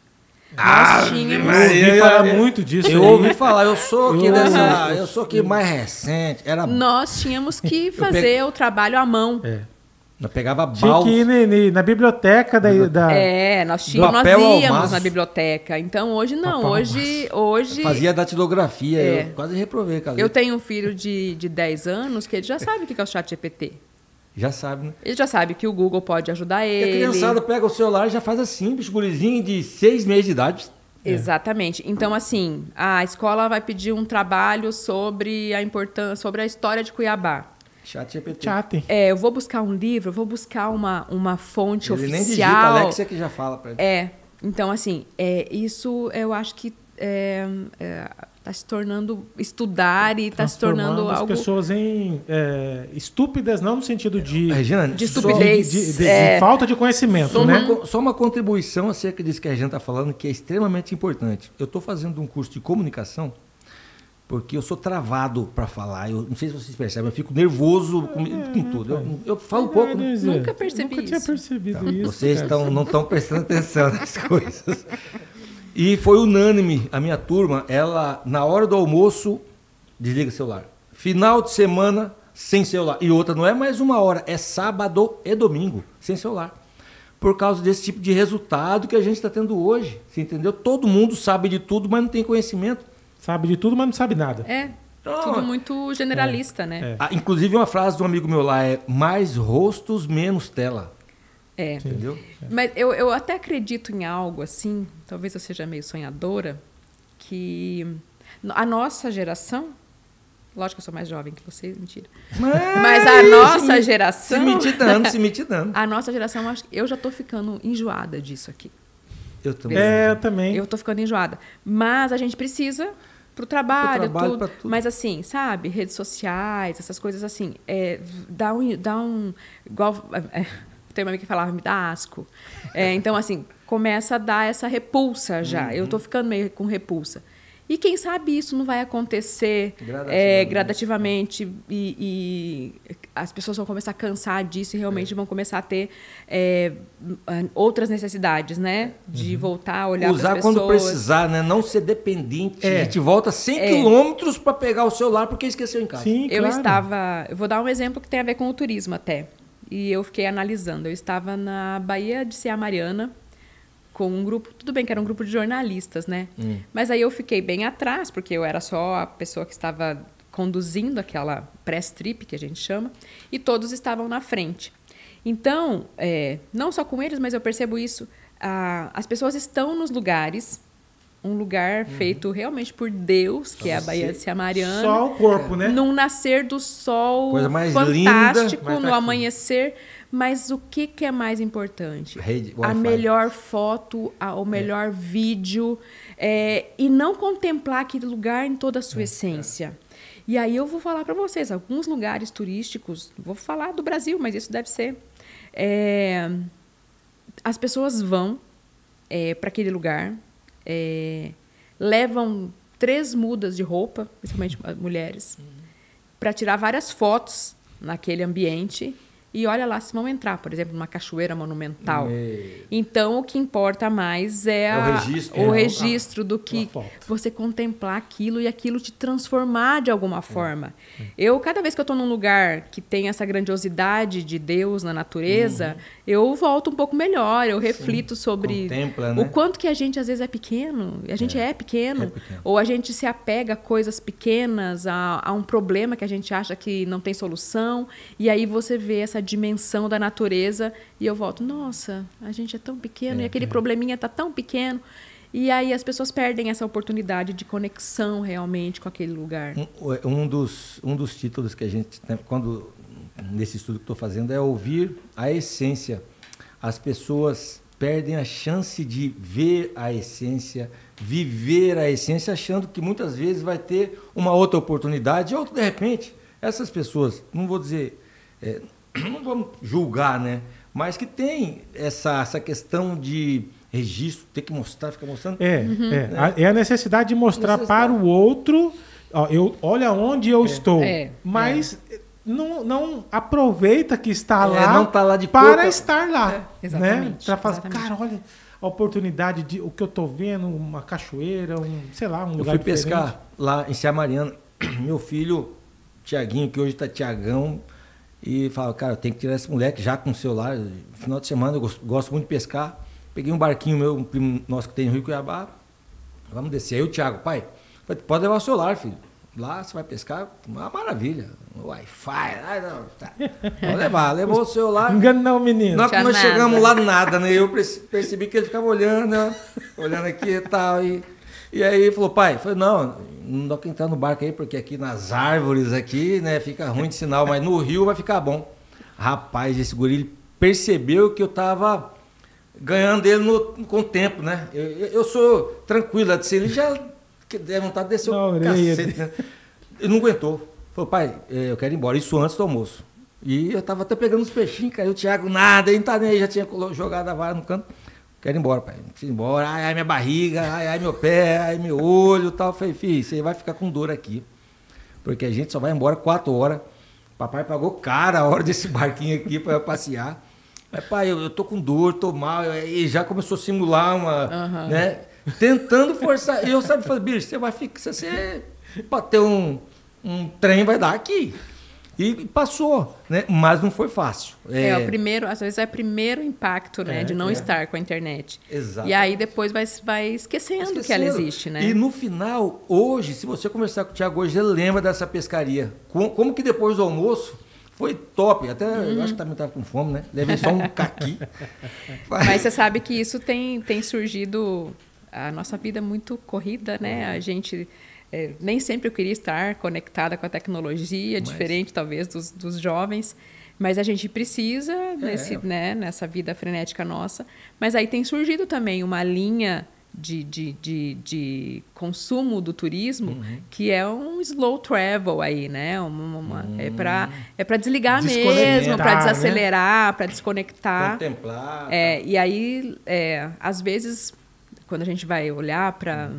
Nós tínhamos... Eu ouvi falar muito disso. Eu ouvi falar, eu sou aqui mais recente. Nós tínhamos que fazer o trabalho à mão. Eu pegava balde. Tinha que ir na biblioteca nós íamos na biblioteca. Então, hoje não. Hoje fazia datilografia, eu quase reprovei. Eu tenho um filho de 10 anos que ele já sabe o que é o chat GPT. Já sabe, né? Ele já sabe que o Google pode ajudar ele. E a criançada pega o celular e já faz assim, bicho, gurizinho de 6 meses de idade. Exatamente. Então, assim, a escola vai pedir um trabalho sobre a história de Cuiabá. Chat GPT. Eu vou buscar um livro, eu vou buscar uma fonte ele oficial. Nem digita, a Alexia que já fala para ele. Então, assim, isso eu acho que está se tornando estudar e está se tornando as algo... as pessoas estúpidas, não no sentido de estupidez. De falta de conhecimento, né? Só uma contribuição acerca disso que a gente está falando, que é extremamente importante. Eu estou fazendo um curso de comunicação, porque eu sou travado para falar. Eu não sei se vocês percebem, eu fico nervoso com tudo. Eu falo pouco. Né? Nunca percebi Nunca tinha percebido isso. Vocês não estão prestando atenção nas coisas. E foi unânime, a minha turma, ela, na hora do almoço, desliga o celular. Final de semana, sem celular. E outra, não é mais 1 hora, é sábado e domingo, sem celular. Por causa desse tipo de resultado que a gente está tendo hoje. Você entendeu? Todo mundo sabe de tudo, mas não tem conhecimento. Sabe de tudo, mas não sabe nada. Tudo muito generalista, né? Inclusive, uma frase de um amigo meu lá mais rostos, menos tela. Entendeu? Mas eu até acredito em algo assim, talvez eu seja meio sonhadora, que a nossa geração, lógico que eu sou mais jovem que vocês, mentira, mas a nossa geração... Se mitidando. A nossa geração, eu já estou ficando enjoada disso aqui. Eu também. Eu também. Eu estou ficando enjoada. Mas a gente precisa... Pro trabalho tudo. Mas assim, sabe, redes sociais, essas coisas assim, dá um igual... Tem uma amiga que falava, me dá asco. Então, assim, começa a dar essa repulsa já. Eu estou ficando meio com repulsa. E quem sabe isso não vai acontecer gradativamente e as pessoas vão começar a cansar disso e realmente vão começar a ter outras necessidades, né? De voltar a olhar para as pessoas. Usar quando precisar, né? Não ser dependente. A gente volta 100 quilômetros para pegar o celular porque esqueceu em casa. Sim, claro. Eu vou dar um exemplo que tem a ver com o turismo até. E eu fiquei analisando. Eu estava na Baía de Cia Mariana com um grupo, tudo bem que era um grupo de jornalistas, né? Mas aí eu fiquei bem atrás, porque eu era só a pessoa que estava conduzindo aquela press trip, que a gente chama, e todos estavam na frente. Então, não só com eles, mas eu percebo isso, as pessoas estão nos lugares, um lugar feito realmente por Deus, que é a Baía de Cia Mariana. Só o corpo, né? Num nascer do sol coisa mais fantástico, linda, no amanhecer. Mas o que é mais importante? A melhor foto, o melhor vídeo, e não contemplar aquele lugar em toda a sua essência. E aí eu vou falar para vocês, alguns lugares turísticos, vou falar do Brasil, mas isso deve ser... as pessoas vão para aquele lugar, levam 3 mudas de roupa, principalmente mulheres, para tirar várias fotos naquele ambiente e olha lá se vão entrar, por exemplo, numa cachoeira monumental. Então, o que importa mais é o registro do que você contemplar aquilo e aquilo te transformar de alguma forma. Cada vez que eu estou num lugar que tem essa grandiosidade de Deus na natureza, eu volto um pouco melhor, eu reflito sobre o quanto que a gente às vezes é pequeno, a gente é pequeno, ou a gente se apega a coisas pequenas, a um problema que a gente acha que não tem solução, e aí você vê essa dimensão da natureza e eu volto, nossa, a gente é tão pequeno e aquele probleminha está tão pequeno. E aí as pessoas perdem essa oportunidade de conexão realmente com aquele lugar. Um dos títulos que a gente tem, nesse estudo que estou fazendo, é ouvir a essência. As pessoas perdem a chance de ver a essência, viver a essência, achando que muitas vezes vai ter uma outra oportunidade, ou de repente, essas pessoas, não vou dizer... não vamos julgar, né? Mas que tem essa questão de registro, ter que mostrar, ficar mostrando. É a necessidade de mostrar para o outro, olha onde eu estou. Mas não aproveita que está lá, não tá lá de para estar lá. Exatamente. Para fazer, cara, olha a oportunidade de o que eu estou vendo, uma cachoeira, um lugar diferente. Eu fui pescar lá em Serra Mariana. Meu filho, Tiaguinho, que hoje está Tiagão, e fala, cara, eu tenho que tirar esse moleque já com o celular. No final de semana eu gosto muito de pescar. Peguei um barquinho meu, um primo nosso que tem no Rio Cuiabá. Vamos descer. Aí o Thiago, pai, pode levar o celular, filho. Lá você vai pescar, uma maravilha. Wi-Fi, tá. Pode levar. Levou o celular. Engano não, menino. Nós chegamos lá, nada, né? Eu percebi que ele ficava olhando, né? Olhando aqui e tal. E aí ele falou, pai, não dá pra entrar no barco aí, porque aqui nas árvores aqui, né, fica ruim de sinal, mas no rio vai ficar bom. Rapaz, esse guri ele percebeu que eu tava ganhando ele com o tempo, né? Eu sou tranquilo, ele já deve vontade de descer o cacete, né? Ele não aguentou. Falou, pai, eu quero ir embora. Isso antes do almoço. E eu tava até pegando os peixinhos, cara. E o Thiago, nada, ele não tá nem aí, já tinha jogado a vara no canto. Quero ir embora, pai. Preciso ir embora. Ai, minha barriga, ai, meu pé, ai, meu olho e tal. Eu falei, filho, você vai ficar com dor aqui. Porque a gente só vai embora 4 horas. Papai pagou cara a hora desse barquinho aqui para passear. Mas, pai, eu tô com dor, tô mal. E já começou a simular uma, né? Tentando forçar. E eu falei, bicho, você vai ficar, se você bater um trem, vai dar aqui. E passou, né? Mas não foi fácil. O primeiro, às vezes é o primeiro impacto, né? De não estar com a internet. Exato. E aí depois vai esquecendo que ela existe, né? E no final, hoje, se você conversar com o Thiago hoje, ele lembra dessa pescaria. Como que depois do almoço foi top. Até eu acho que também estava com fome, né? Levei só um caqui. Mas você sabe que isso tem surgido... A nossa vida é muito corrida, né? A gente... nem sempre eu queria estar conectada com a tecnologia, diferente talvez dos jovens, mas a gente precisa nessa vida frenética nossa. Mas aí tem surgido também uma linha de consumo do turismo que é um slow travel aí, né? É para desligar mesmo, para desacelerar, né? Para desconectar. Contemplar. E aí, às vezes... Quando a gente vai olhar para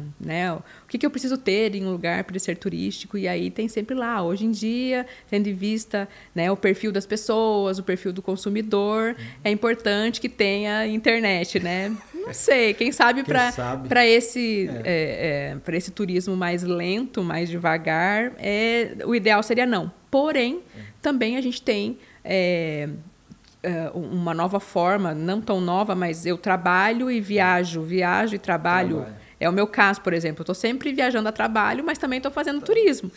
o que eu preciso ter em um lugar para ser turístico, e aí tem sempre lá, hoje em dia, tendo em vista, né, o perfil das pessoas, o perfil do consumidor, é importante que tenha internet, né? Não sei, quem sabe para esse turismo mais lento, mais devagar, o ideal seria não. Porém, também a gente tem... uma nova forma, não tão nova, mas eu trabalho e viajo e trabalho. É o meu caso, por exemplo. Eu estou sempre viajando a trabalho, mas também estou fazendo turismo.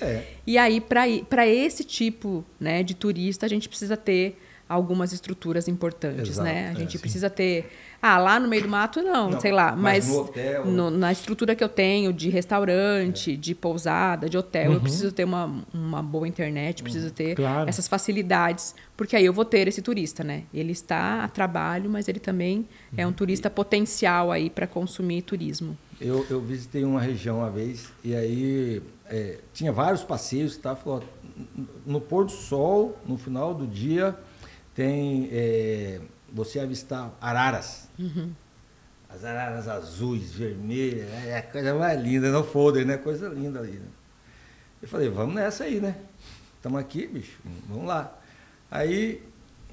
E aí, para esse tipo, né, de turista, a gente precisa ter algumas estruturas importantes. Né? A gente precisa ter... lá no meio do mato, não sei lá. Mas no hotel, na estrutura que eu tenho de restaurante, de pousada, de hotel, eu preciso ter uma boa internet, preciso ter essas facilidades, porque aí eu vou ter esse turista, né? Ele está a trabalho, mas ele também é um turista potencial aí para consumir turismo. Eu visitei uma região uma vez e aí tinha vários passeios, tá? Falou, no pôr do sol, no final do dia, tem... você avistar araras. As araras azuis, vermelhas, é a coisa mais linda, no folder, né? Coisa linda ali, né? Eu falei, vamos nessa aí, né? Estamos aqui, bicho, vamos lá. Aí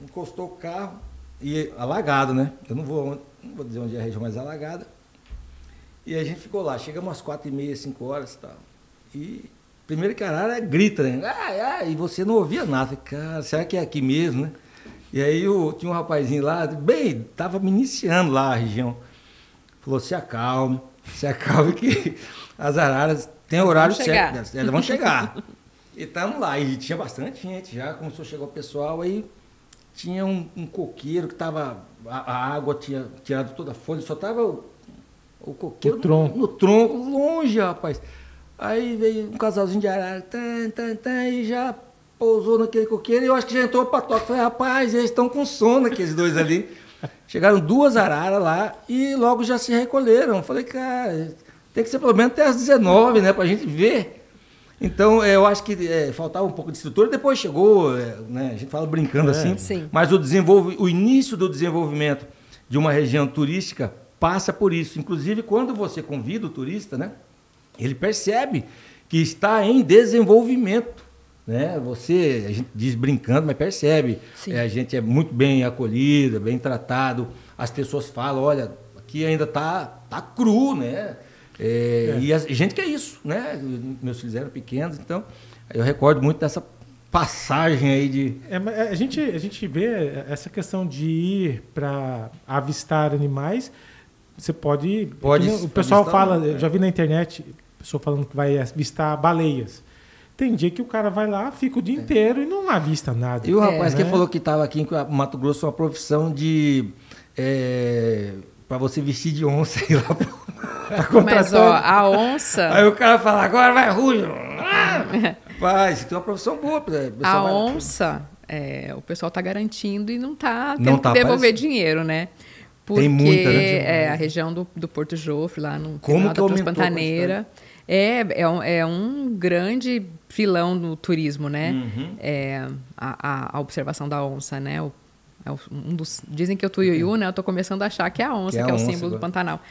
encostou o carro e alagado, né? Eu não vou dizer onde é a região, mas alagada. E a gente ficou lá, chegamos às 4h30, 5 horas e tal. E primeiro que a arara grita, né? E você não ouvia nada. Falei, cara, será que é aqui mesmo, né? E aí tinha um rapazinho lá, bem, tava me iniciando lá a região. Falou, se acalme que as araras têm horário certo. Elas vão chegar. E estamos lá, e tinha bastante gente já, começou a chegar o pessoal, aí tinha um coqueiro que tava, a água tinha tirado toda a folha, só tava o coqueiro no tronco, longe, rapaz. Aí veio um casalzinho de arara, e já pousou naquele coqueiro, e eu acho que já entrou pra toca. Falei, rapaz, eles estão com sono, aqueles dois ali. Chegaram 2 araras lá e logo já se recolheram. Falei, cara, tem que ser pelo menos até às 19, né, pra gente ver. Então, eu acho que faltava um pouco de estrutura. Depois chegou, né, a gente fala brincando assim, sim. mas o início do desenvolvimento de uma região turística passa por isso. Inclusive, quando você convida o turista, né, ele percebe que está em desenvolvimento. Né? A gente diz brincando, mas percebe. A gente é muito bem acolhido, bem tratado. As pessoas falam, olha, aqui ainda tá cru, né? E a gente quer isso, né? Meus filhos eram pequenos, então eu recordo muito dessa passagem aí de... A gente vê essa questão de ir para avistar animais. Você pode o pessoal fala, eu já vi na internet, pessoa falando que vai avistar baleias. Tem dia que o cara vai lá, fica o dia inteiro e não avista nada. E o rapaz que falou que estava aqui em Mato Grosso, uma profissão de... para você vestir de onça e lá mas, ó, a onça... Aí o cara fala, agora vai ruim. Rapaz, tem uma profissão boa. A onça, o pessoal está garantindo e não está tendo que devolver dinheiro, né? Porque tem muita, né? A região do Porto Jofre, lá no Como da Transpantaneira, é um grande filão no turismo, né? Uhum. A observação da onça, né? Dizem que é o tuiuiu, né? Eu estou começando a achar que é a onça, que é o símbolo do Pantanal.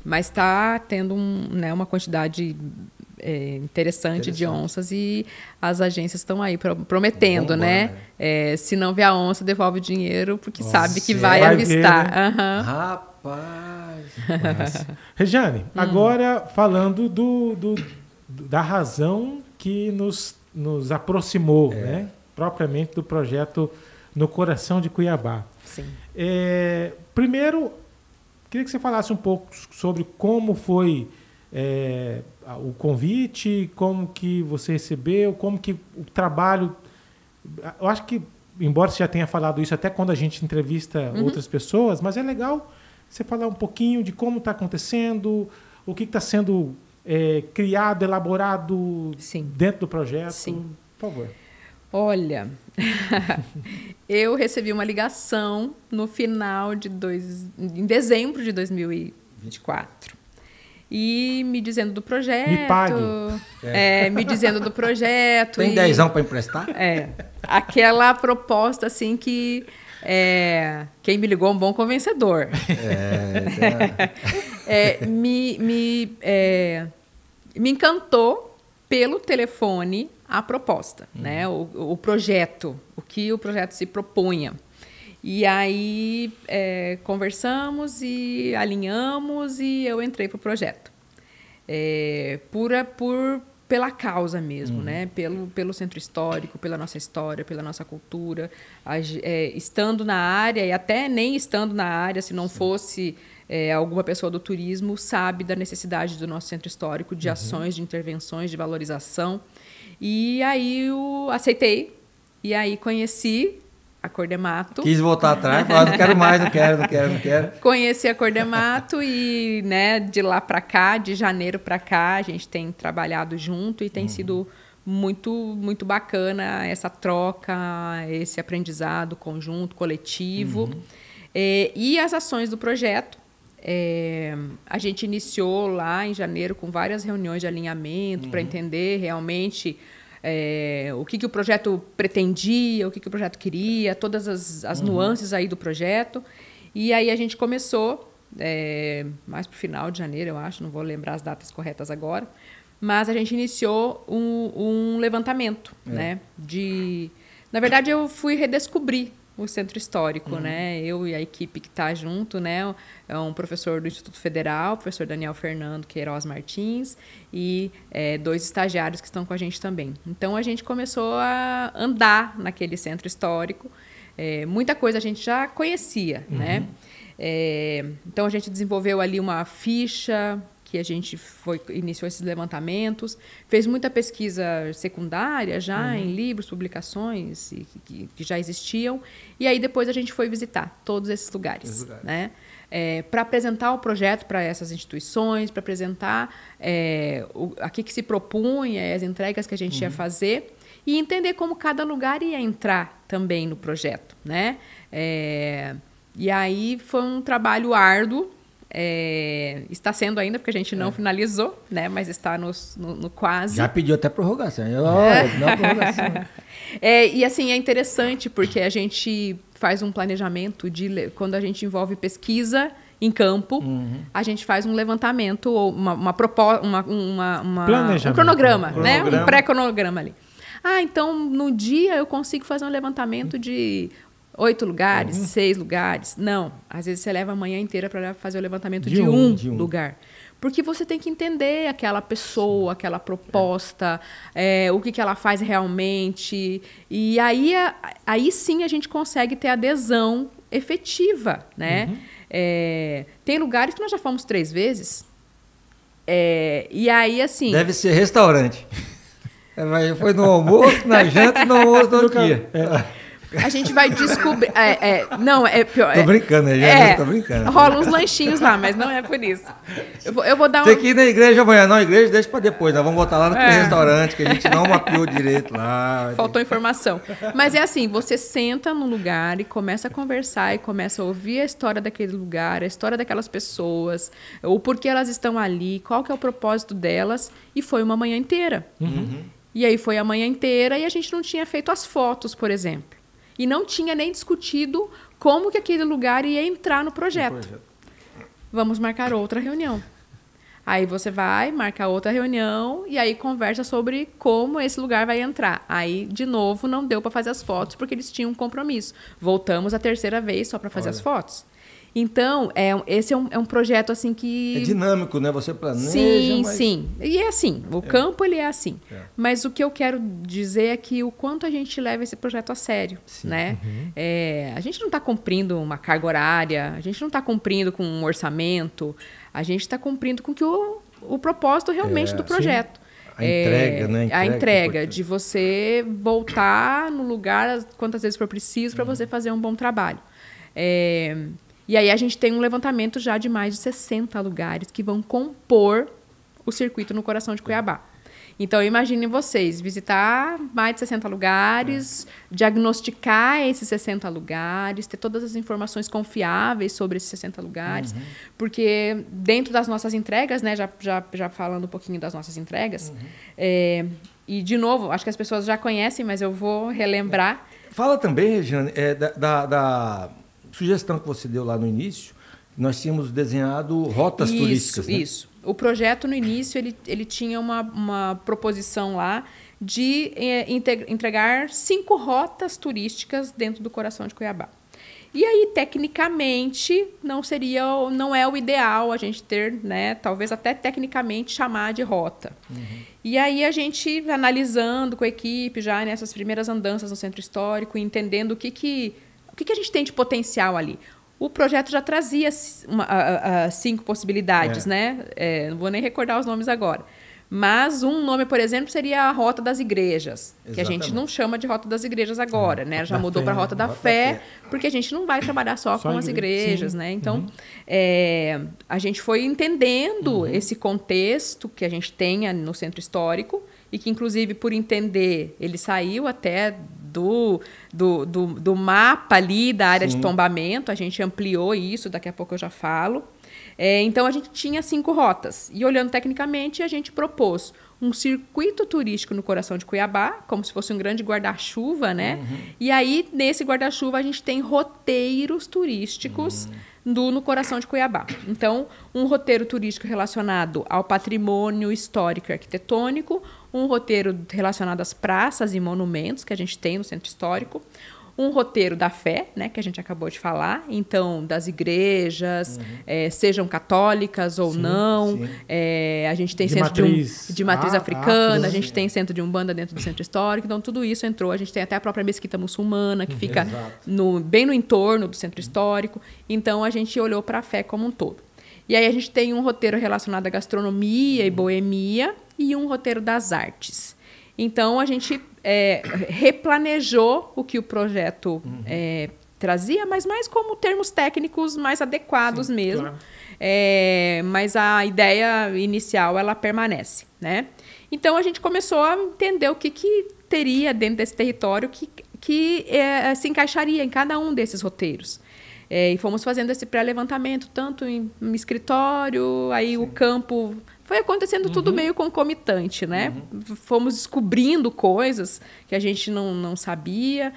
Mas está tendo uma quantidade interessante de onças e as agências estão aí prometendo, né? Se não vê a onça, devolve o dinheiro, porque sabe que vai avistar. Ver, né? Uhum. Rapaz! Regiane, agora falando da razão que nos aproximou, né? Propriamente do projeto No Coração de Cuiabá. Sim. Primeiro, queria que você falasse um pouco sobre como foi o convite, como que você recebeu, como que o trabalho... Eu acho que, embora você já tenha falado isso até quando a gente entrevista outras pessoas, mas é legal você falar um pouquinho de como está acontecendo, o que está sendo criado, elaborado dentro do projeto. Sim. Por favor. Olha, eu recebi uma ligação no final em dezembro de 2024. E me dizendo do projeto. Me pague. Me dizendo do projeto. Tem 10 para emprestar? Aquela proposta assim que quem me ligou é um bom convencedor. Me encantou pelo telefone a proposta, né? O projeto, o que o projeto se propunha. E aí conversamos e alinhamos e eu entrei para o projeto. Pela causa mesmo, né? Pelo centro histórico, pela nossa história, pela nossa cultura. Estando na área, e até nem estando na área, se não fosse alguma pessoa do turismo, sabe da necessidade do nosso centro histórico, de ações, de intervenções, de valorização. E aí eu aceitei, e aí conheci a Cordemato. Quis voltar atrás, falar, não quero mais, não quero. Conheci a Cordemato e, né, de lá para cá, de janeiro para cá, a gente tem trabalhado junto e tem sido muito, muito bacana essa troca, esse aprendizado conjunto, coletivo. E as ações do projeto. A gente iniciou lá em janeiro com várias reuniões de alinhamento para entender realmente o que o projeto pretendia, o que o projeto queria, todas as nuances aí do projeto. E aí a gente começou, mais para o final de janeiro, eu acho, não vou lembrar as datas corretas agora, mas a gente iniciou um levantamento, né, Na verdade, eu fui redescobrir o Centro Histórico, né? Eu e a equipe que está junto, né? É um professor do Instituto Federal, o professor Daniel Fernando Queiroz Martins, e 2 estagiários que estão com a gente também. Então, a gente começou a andar naquele Centro Histórico. Muita coisa a gente já conhecia, né? Então, a gente desenvolveu ali uma ficha que a gente iniciou esses levantamentos, fez muita pesquisa secundária já em livros, publicações que já existiam, e aí depois a gente foi visitar todos esses lugares. Né? Para apresentar o projeto para essas instituições, para apresentar a que se propunha, as entregas que a gente ia fazer, e entender como cada lugar ia entrar também no projeto. Né? E aí foi um trabalho árduo, está sendo ainda, porque a gente não finalizou, né? Mas está no quase. Já pediu até prorrogação. Não prorrogação. E assim, é interessante, porque a gente faz um planejamento quando a gente envolve pesquisa em campo, a gente faz um levantamento, ou um cronograma, né? Um pré-cronograma ali. Então, no dia eu consigo fazer um levantamento de 8 lugares, 6 lugares. Não. Às vezes você leva a manhã inteira para fazer o levantamento de um lugar. Porque você tem que entender aquela pessoa, aquela proposta, o que ela faz realmente. E aí sim a gente consegue ter adesão efetiva. Né? Tem lugares que nós já fomos 3 vezes. E aí, assim... Deve ser restaurante. Foi no almoço, na janta e no almoço do outro dia. A gente vai descobrir... não, é pior. Tô brincando, tô brincando. Rola uns lanchinhos lá, mas não é por isso. Eu vou dar Tem que ir na igreja amanhã. Não, a igreja deixa para depois. Nós vamos botar lá naquele restaurante que a gente não mapeou direito lá. Faltou informação. Mas é assim, você senta num lugar e começa a conversar e começa a ouvir a história daquele lugar, a história daquelas pessoas, o porquê elas estão ali, qual que é o propósito delas. E foi uma manhã inteira. E aí foi a manhã inteira e a gente não tinha feito as fotos, por exemplo. E não tinha nem discutido como que aquele lugar ia entrar no projeto. Vamos marcar outra reunião. Aí você vai, marca outra reunião e aí conversa sobre como esse lugar vai entrar. Aí, de novo, não deu para fazer as fotos porque eles tinham um compromisso. Voltamos a 3ª vez só para fazer as fotos. Então, esse é um projeto assim que... É dinâmico, né? Você planeja, Sim. E é assim, o campo ele é assim. Mas o que eu quero dizer é que o quanto a gente leva esse projeto a sério, né? A gente não está cumprindo uma carga horária, a gente não está cumprindo com um orçamento, a gente está cumprindo com o propósito realmente do projeto. A entrega, né? A entrega de você voltar no lugar quantas vezes for preciso para você fazer um bom trabalho. E aí a gente tem um levantamento já de mais de 60 lugares que vão compor o circuito no coração de Cuiabá. Então, imaginem vocês, visitar mais de 60 lugares, diagnosticar esses 60 lugares, ter todas as informações confiáveis sobre esses 60 lugares, porque dentro das nossas entregas, né, já falando um pouquinho das nossas entregas, e de novo, acho que as pessoas já conhecem, mas eu vou relembrar. Fala também, Regiane, da sugestão que você deu lá no início, nós tínhamos desenhado rotas turísticas. Né? Isso. O projeto, no início, ele tinha uma proposição lá de entregar 5 rotas turísticas dentro do coração de Cuiabá. E aí, tecnicamente, não é o ideal a gente ter, né, talvez até tecnicamente chamar de rota. E aí a gente, analisando com a equipe, já nessas primeiras andanças no Centro Histórico, entendendo o que a gente tem de potencial ali. O projeto já trazia 5 possibilidades, né? Não vou nem recordar os nomes agora. Mas um nome, por exemplo, seria a Rota das Igrejas, que a gente não chama de Rota das Igrejas agora, né? Já mudou para a Rota da Fé, porque a gente não vai trabalhar só com as igrejas, né? Então, a gente foi entendendo esse contexto que a gente tem no Centro Histórico e que, inclusive, por entender, ele saiu até do mapa ali da área de tombamento, a gente ampliou isso, daqui a pouco eu já falo. Então, a gente tinha 5 rotas. E, olhando tecnicamente, a gente propôs um circuito turístico no coração de Cuiabá, como se fosse um grande guarda-chuva, né? E aí, nesse guarda-chuva, a gente tem roteiros turísticos no coração de Cuiabá. Então, um roteiro turístico relacionado ao patrimônio histórico e arquitetônico, um roteiro relacionado às praças e monumentos que a gente tem no centro histórico, um roteiro da fé, né, que a gente acabou de falar, então, das igrejas, sejam católicas ou não, a gente tem centro de matriz africana, a gente tem centro de Umbanda dentro do centro histórico, então tudo isso entrou, a gente tem até a própria mesquita muçulmana, que fica bem no entorno do centro histórico, então a gente olhou para a fé como um todo. E aí a gente tem um roteiro relacionado à gastronomia e boemia e um roteiro das artes. Então, a gente replanejou o que o projeto trazia, mas mais como termos técnicos mais adequados mesmo. Claro. Mas a ideia inicial, ela permanece, né? Então, a gente começou a entender o que teria dentro desse território que se encaixaria em cada um desses roteiros. E fomos fazendo esse pré-levantamento, tanto em escritório, aí o campo... Foi acontecendo tudo meio concomitante, né? Fomos descobrindo coisas que a gente não sabia,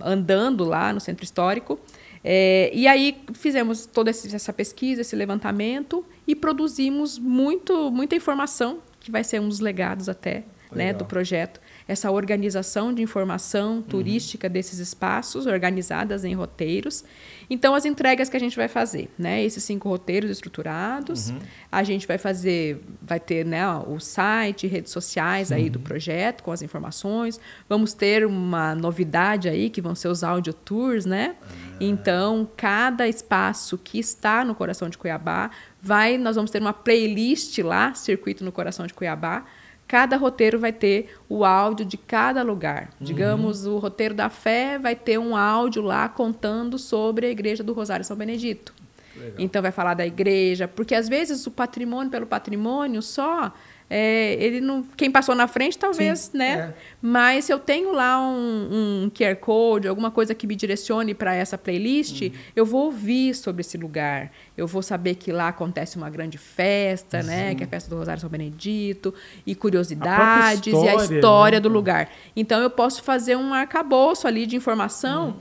andando lá no centro histórico. E aí fizemos toda essa pesquisa, esse levantamento e produzimos muita informação, que vai ser um dos legados até, né, do projeto. Essa organização de informação turística desses espaços, organizadas em roteiros. Então, as entregas que a gente vai fazer, né? Esses 5 roteiros estruturados, a gente vai ter, né, o site, redes sociais aí do projeto, com as informações. Vamos ter uma novidade aí, que vão ser os audio tours, né? Então, cada espaço que está no coração de Cuiabá, nós vamos ter uma playlist lá, Circuito no Coração de Cuiabá. Cada roteiro vai ter o áudio de cada lugar. Digamos, o roteiro da fé vai ter um áudio lá contando sobre a Igreja do Rosário São Benedito. Legal. Então, vai falar da igreja, porque às vezes o patrimônio pelo patrimônio só... ele não, quem passou na frente, talvez, né? Mas se eu tenho lá um QR Code, alguma coisa que me direcione para essa playlist, eu vou ouvir sobre esse lugar. Eu vou saber que lá acontece uma grande festa, né? Que é a festa do Rosário São Benedito, e curiosidades, e a história, né, do lugar. Então, eu posso fazer um arcabouço ali de informação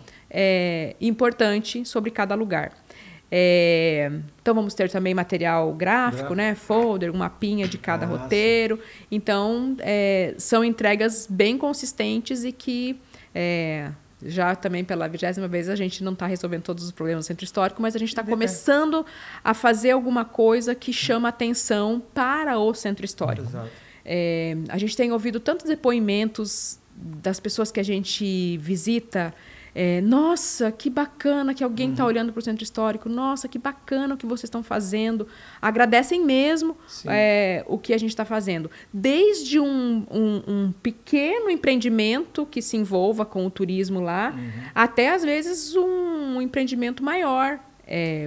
importante sobre cada lugar. Então, vamos ter também material gráfico, né? Folder, um mapinha de cada roteiro. Então, são entregas bem consistentes e que já também pela 20ª vez a gente não está resolvendo todos os problemas do centro histórico, mas a gente está começando a fazer alguma coisa que chama atenção para o centro histórico. A gente tem ouvido tantos depoimentos das pessoas que a gente visita. Nossa, que bacana que alguém está olhando para o centro histórico. Nossa, que bacana o que vocês estão fazendo. Agradecem mesmo o que a gente está fazendo. Desde um pequeno empreendimento que se envolva com o turismo lá, até, às vezes, um empreendimento maior.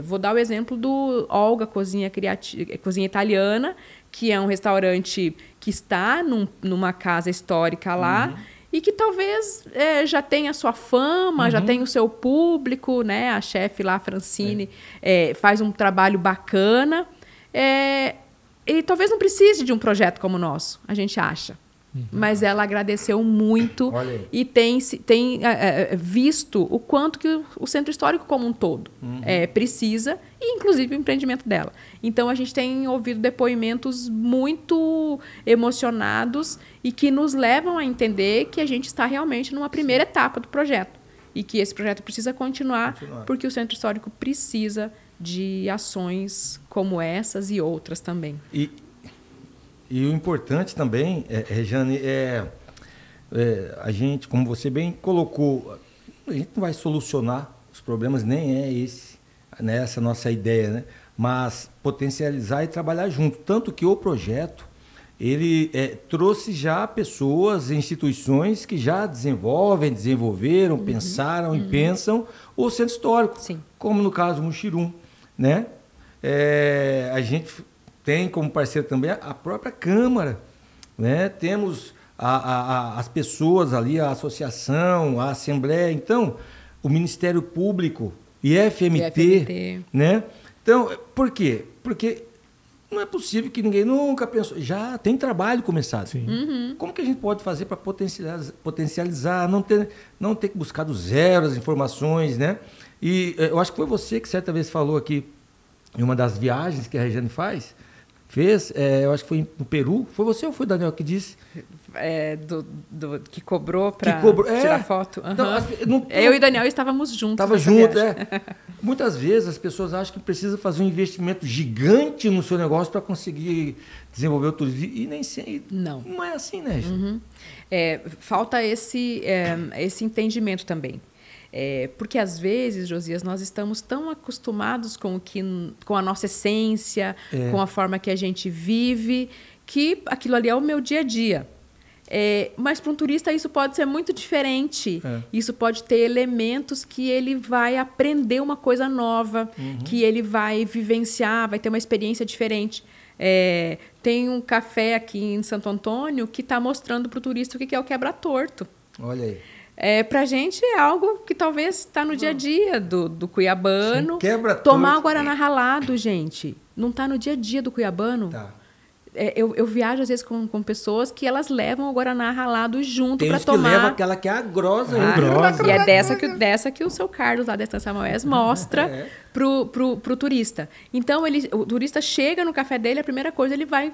Vou dar o exemplo do Olga Cozinha Italiana, que é um restaurante que está numa casa histórica lá, e que talvez já tenha a sua fama, já tenha o seu público, né? A chefe lá, Francine, faz um trabalho bacana. E talvez não precise de um projeto como o nosso, a gente acha. Mas ela agradeceu muito e tem visto o quanto que o centro histórico como um todo precisa, e inclusive o empreendimento dela. Então, a gente tem ouvido depoimentos muito emocionados e que nos levam a entender que a gente está realmente numa primeira etapa do projeto e que esse projeto precisa continuar. Porque o centro histórico precisa de ações como essas e outras também. E o importante também, Rejane, a gente, como você bem colocou, a gente não vai solucionar os problemas, nem é essa nossa ideia, né? Mas potencializar e trabalhar junto. Tanto que o projeto, ele trouxe já pessoas, instituições que já desenvolveram, pensaram e pensam o centro histórico. Sim. Como no caso do Muxirum, né? A gente tem como parceiro também a própria Câmara, né? Temos as pessoas ali, a associação, a Assembleia, então, o Ministério Público, IFMT, né? Então, por quê? Porque não é possível que ninguém nunca pensou. Já tem trabalho começado. Sim. Como que a gente pode fazer para potencializar, não ter que buscar do zero as informações, né? E eu acho que foi você que certa vez falou aqui, em uma das viagens que a Regiane fez, eu acho que foi no Peru. Foi você ou foi o Daniel que disse? Que cobrou para tirar foto. Uhum. Então, eu e o Daniel estávamos juntos. Estava junto, Muitas vezes as pessoas acham que precisa fazer um investimento gigante no seu negócio para conseguir desenvolver o turismo. E nem sei. Não é assim, né, gente? Uhum. Falta esse entendimento também. Porque, às vezes, Josias, nós estamos tão acostumados com a nossa essência, com a forma que a gente vive, que aquilo ali é o meu dia a dia. Mas para um turista isso pode ser muito diferente. Isso pode ter elementos que ele vai aprender uma coisa nova, que ele vai vivenciar, vai ter uma experiência diferente. Tem um café aqui em Santo Antônio que está mostrando para o turista o que é o quebra-torto. Olha aí. Para a gente é algo que talvez está no dia a dia do cuiabano. Quebra-torto. Tomar o guaraná ralado, gente, não está no dia a dia do cuiabano. Tá. Eu viajo às vezes com pessoas que elas levam o guaraná ralado junto para tomar. Tem que leva aquela que é agrosa. E é dessa que o seu Carlos lá da Estância Maués mostra pro turista. Então o turista chega no café dele, a primeira coisa ele vai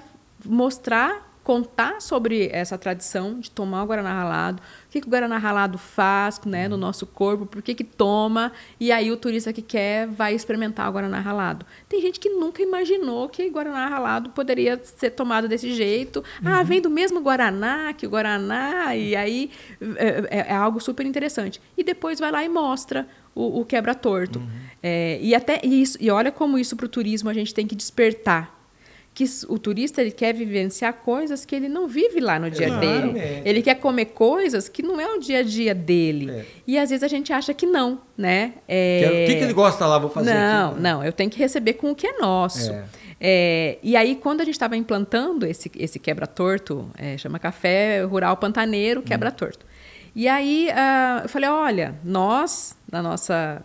contar sobre essa tradição de tomar o guaraná ralado, o que o guaraná ralado faz, né, no nosso corpo, por que toma, e aí o turista que quer vai experimentar o guaraná ralado. Tem gente que nunca imaginou que guaraná ralado poderia ser tomado desse jeito. Vem do mesmo guaraná que o guaraná, e aí é algo super interessante. E depois vai lá e mostra o quebra-torto. E olha como isso para o turismo a gente tem que despertar. Que o turista ele quer vivenciar coisas que ele não vive lá no dia dele. Ele quer comer coisas que não é o dia a dia dele. E às vezes a gente acha que não, né? O que ele gosta lá, vou fazer aqui. Não, eu tenho que receber com o que é nosso. E aí, quando a gente estava implantando esse quebra-torto, chama Café Rural Pantaneiro Quebra-Torto. E aí eu falei, olha, nós, na nossa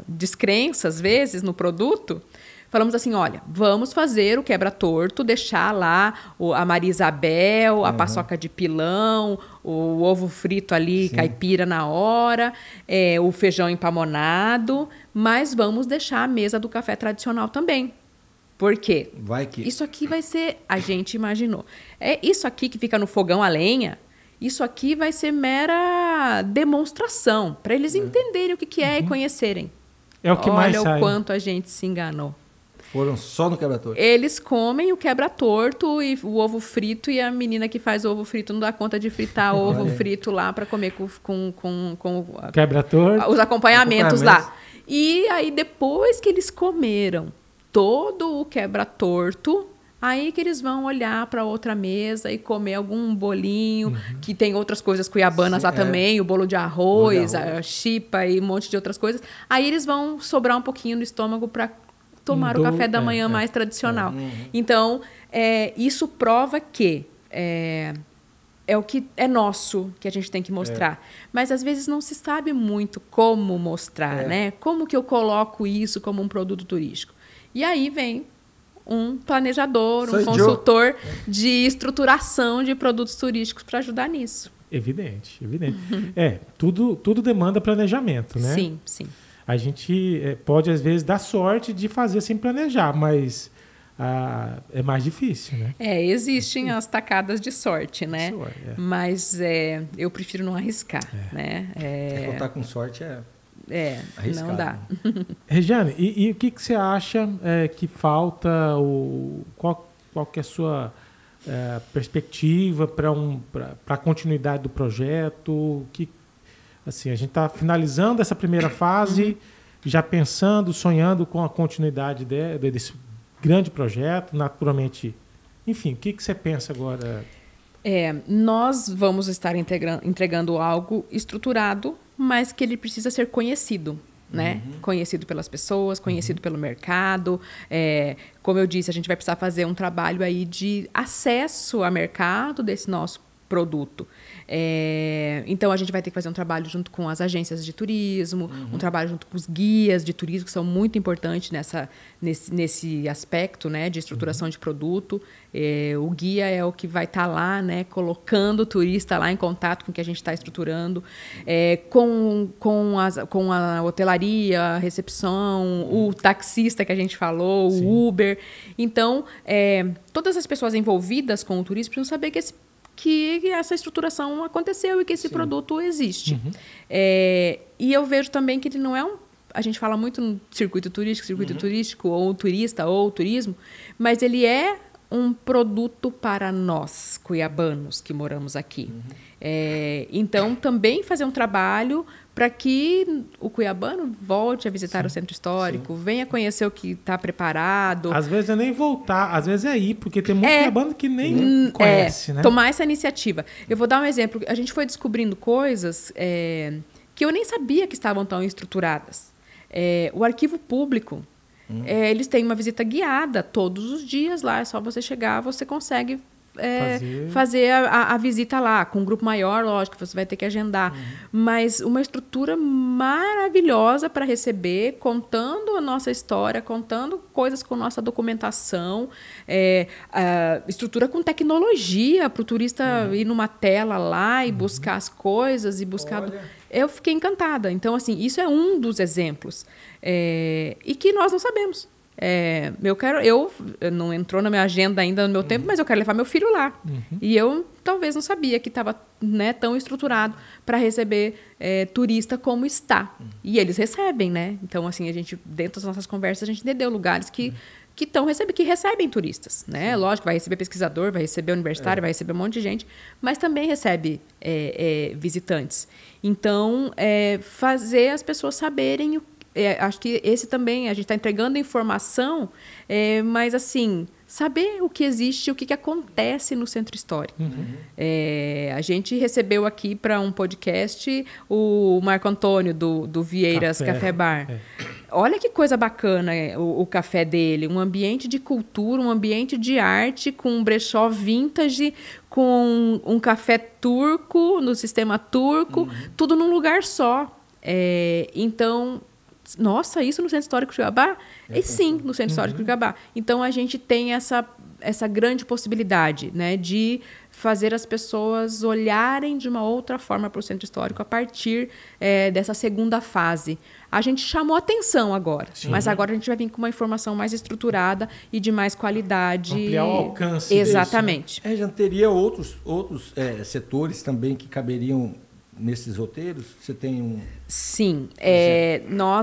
descrença, às vezes, no produto, falamos assim, olha, vamos fazer o quebra-torto, deixar lá a Maria Isabel, a paçoca de pilão, o ovo frito ali, caipira na hora, o feijão empamonado, mas vamos deixar a mesa do café tradicional também. Por quê? Isso aqui vai ser, a gente imaginou, isso aqui que fica no fogão a lenha, isso aqui vai ser mera demonstração, para eles entenderem o que é e conhecerem. É o que mais sai. Olha o quanto a gente se enganou. Foram só no quebra-torto. Eles comem o quebra-torto e o ovo frito, e a menina que faz o ovo frito não dá conta de fritar ovo frito lá para comer com quebra-torto, os acompanhamentos lá. E aí, depois que eles comeram todo o quebra-torto, aí que eles vão olhar para outra mesa e comer algum bolinho, que tem outras coisas cuiabanas lá também, o bolo de arroz, a chipa e um monte de outras coisas. Aí eles vão sobrar um pouquinho no estômago para tomar o café da manhã mais tradicional. Então, isso prova que é o que é nosso, que a gente tem que mostrar. Mas, às vezes, não se sabe muito como mostrar, né? Como que eu coloco isso como um produto turístico? E aí vem um planejador, um consultor de estruturação de produtos turísticos para ajudar nisso. Evidente. Tudo demanda planejamento, né? Sim. A gente pode, às vezes, dar sorte de fazer sem planejar, mas é mais difícil, né? Existem as tacadas de sorte, né? Mas eu prefiro não arriscar, né? Contar com sorte arriscado. Não dá. Regiane, e o que você acha que falta? Qual que é a sua perspectiva para a continuidade do projeto? Assim, a gente está finalizando essa primeira fase, já pensando, sonhando com a continuidade desse grande projeto, naturalmente. Enfim, o que você pensa agora? Nós vamos estar entregando algo estruturado, mas que ele precisa ser conhecido, né? Conhecido pelas pessoas, conhecido pelo mercado. Como eu disse, a gente vai precisar fazer um trabalho aí de acesso ao mercado desse nosso produto. Então, a gente vai ter que fazer um trabalho junto com as agências de turismo, um trabalho junto com os guias de turismo, que são muito importantes nesse aspecto, né, de estruturação de produto. O guia é o que vai estar lá, né, colocando o turista lá em contato com o que a gente está estruturando, com a hotelaria, a recepção, o taxista que a gente falou, Sim. o Uber. Então, todas as pessoas envolvidas com o turismo precisam saber que essa estruturação aconteceu e que esse Sim. produto existe. E eu vejo também que ele não é a gente fala muito no circuito turístico, ou turista, ou turismo, mas ele é um produto para nós, cuiabanos, que moramos aqui. Então, também fazer um trabalho para que o cuiabano volte a visitar Sim. o centro histórico, Sim. venha conhecer o que está preparado. Às vezes é nem voltar, às vezes é ir, porque tem muito cuiabano que nem conhece. Né? Tomar essa iniciativa. Eu vou dar um exemplo. A gente foi descobrindo coisas que eu nem sabia que estavam tão estruturadas. O arquivo público, eles têm uma visita guiada todos os dias lá. É só você chegar, você consegue fazer a visita lá. Com um grupo maior, lógico, você vai ter que agendar. Mas uma estrutura maravilhosa para receber, contando a nossa história, contando coisas com nossa documentação, estrutura com tecnologia para o turista ir numa tela lá e buscar as coisas e buscar... Eu fiquei encantada. Então, assim, isso é um dos exemplos. E que nós não sabemos. Eu não entrou na minha agenda ainda no meu tempo, mas eu quero levar meu filho lá. E eu talvez não sabia que estava, né, tão estruturado para receber turista como está. E eles recebem, né? Então, assim, a gente, dentro das nossas conversas, a gente entendeu lugares que recebem turistas, né? Lógico, vai receber pesquisador, vai receber universitário, vai receber um monte de gente, mas também recebe visitantes. Então, fazer as pessoas saberem acho que esse também, a gente está entregando informação, mas, assim, saber o que existe, o que acontece no centro histórico. A gente recebeu aqui para um podcast o Marco Antônio, do Vieiras Café Bar. Olha que coisa bacana o café dele. Um ambiente de cultura, um ambiente de arte, com um brechó vintage, com um café turco, no sistema turco, tudo num lugar só. Então... Nossa, isso no Centro Histórico de Cuiabá? Sim, no Centro Histórico de Cuiabá. Então, a gente tem essa grande possibilidade, né, de fazer as pessoas olharem de uma outra forma para o Centro Histórico a partir dessa segunda fase. A gente chamou atenção agora, mas agora a gente vai vir com uma informação mais estruturada e de mais qualidade. Ampliar o alcance. Exatamente. Disso, né? Já teria outros setores também que caberiam nesses roteiros? Você tem um... Sim.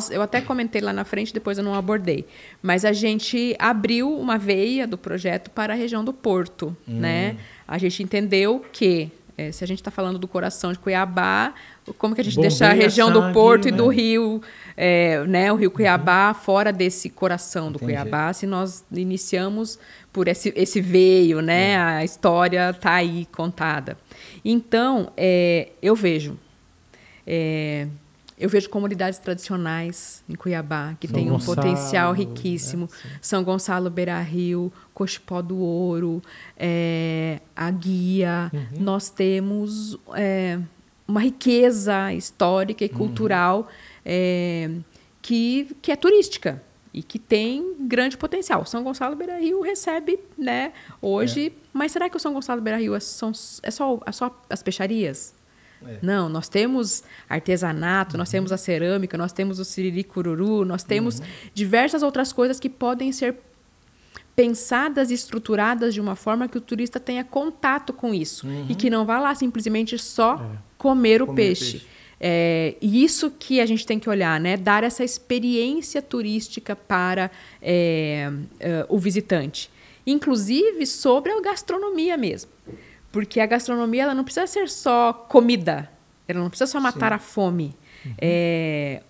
Eu até comentei lá na frente, depois eu não abordei. Mas a gente abriu uma veia do projeto para a região do Porto. Né? A gente entendeu que, se a gente está falando do coração de Cuiabá, como que a gente deixa a região do Porto e do Rio, né, o Rio Cuiabá, fora desse coração do Cuiabá, se nós iniciamos por esse veio, né? A história está aí contada. Então, eu vejo comunidades tradicionais em Cuiabá que têm um potencial riquíssimo. São Gonçalo, Beira-Rio, Cochipó do Ouro, a Guia. Nós temos uma riqueza histórica e cultural que é turística e que tem grande potencial. São Gonçalo, Beira-Rio recebe, né, hoje, mas será que o São Gonçalo, Beira-Rio é só as peixarias? Não, nós temos artesanato, nós temos a cerâmica, nós temos o siriri cururu, nós temos diversas outras coisas que podem ser pensadas e estruturadas de uma forma que o turista tenha contato com isso e que não vá lá simplesmente só comer o peixe. E isso que a gente tem que olhar, né? Dar essa experiência turística para o visitante. Inclusive sobre a gastronomia mesmo. Porque a gastronomia ela não precisa ser só comida. Ela não precisa só matar a fome.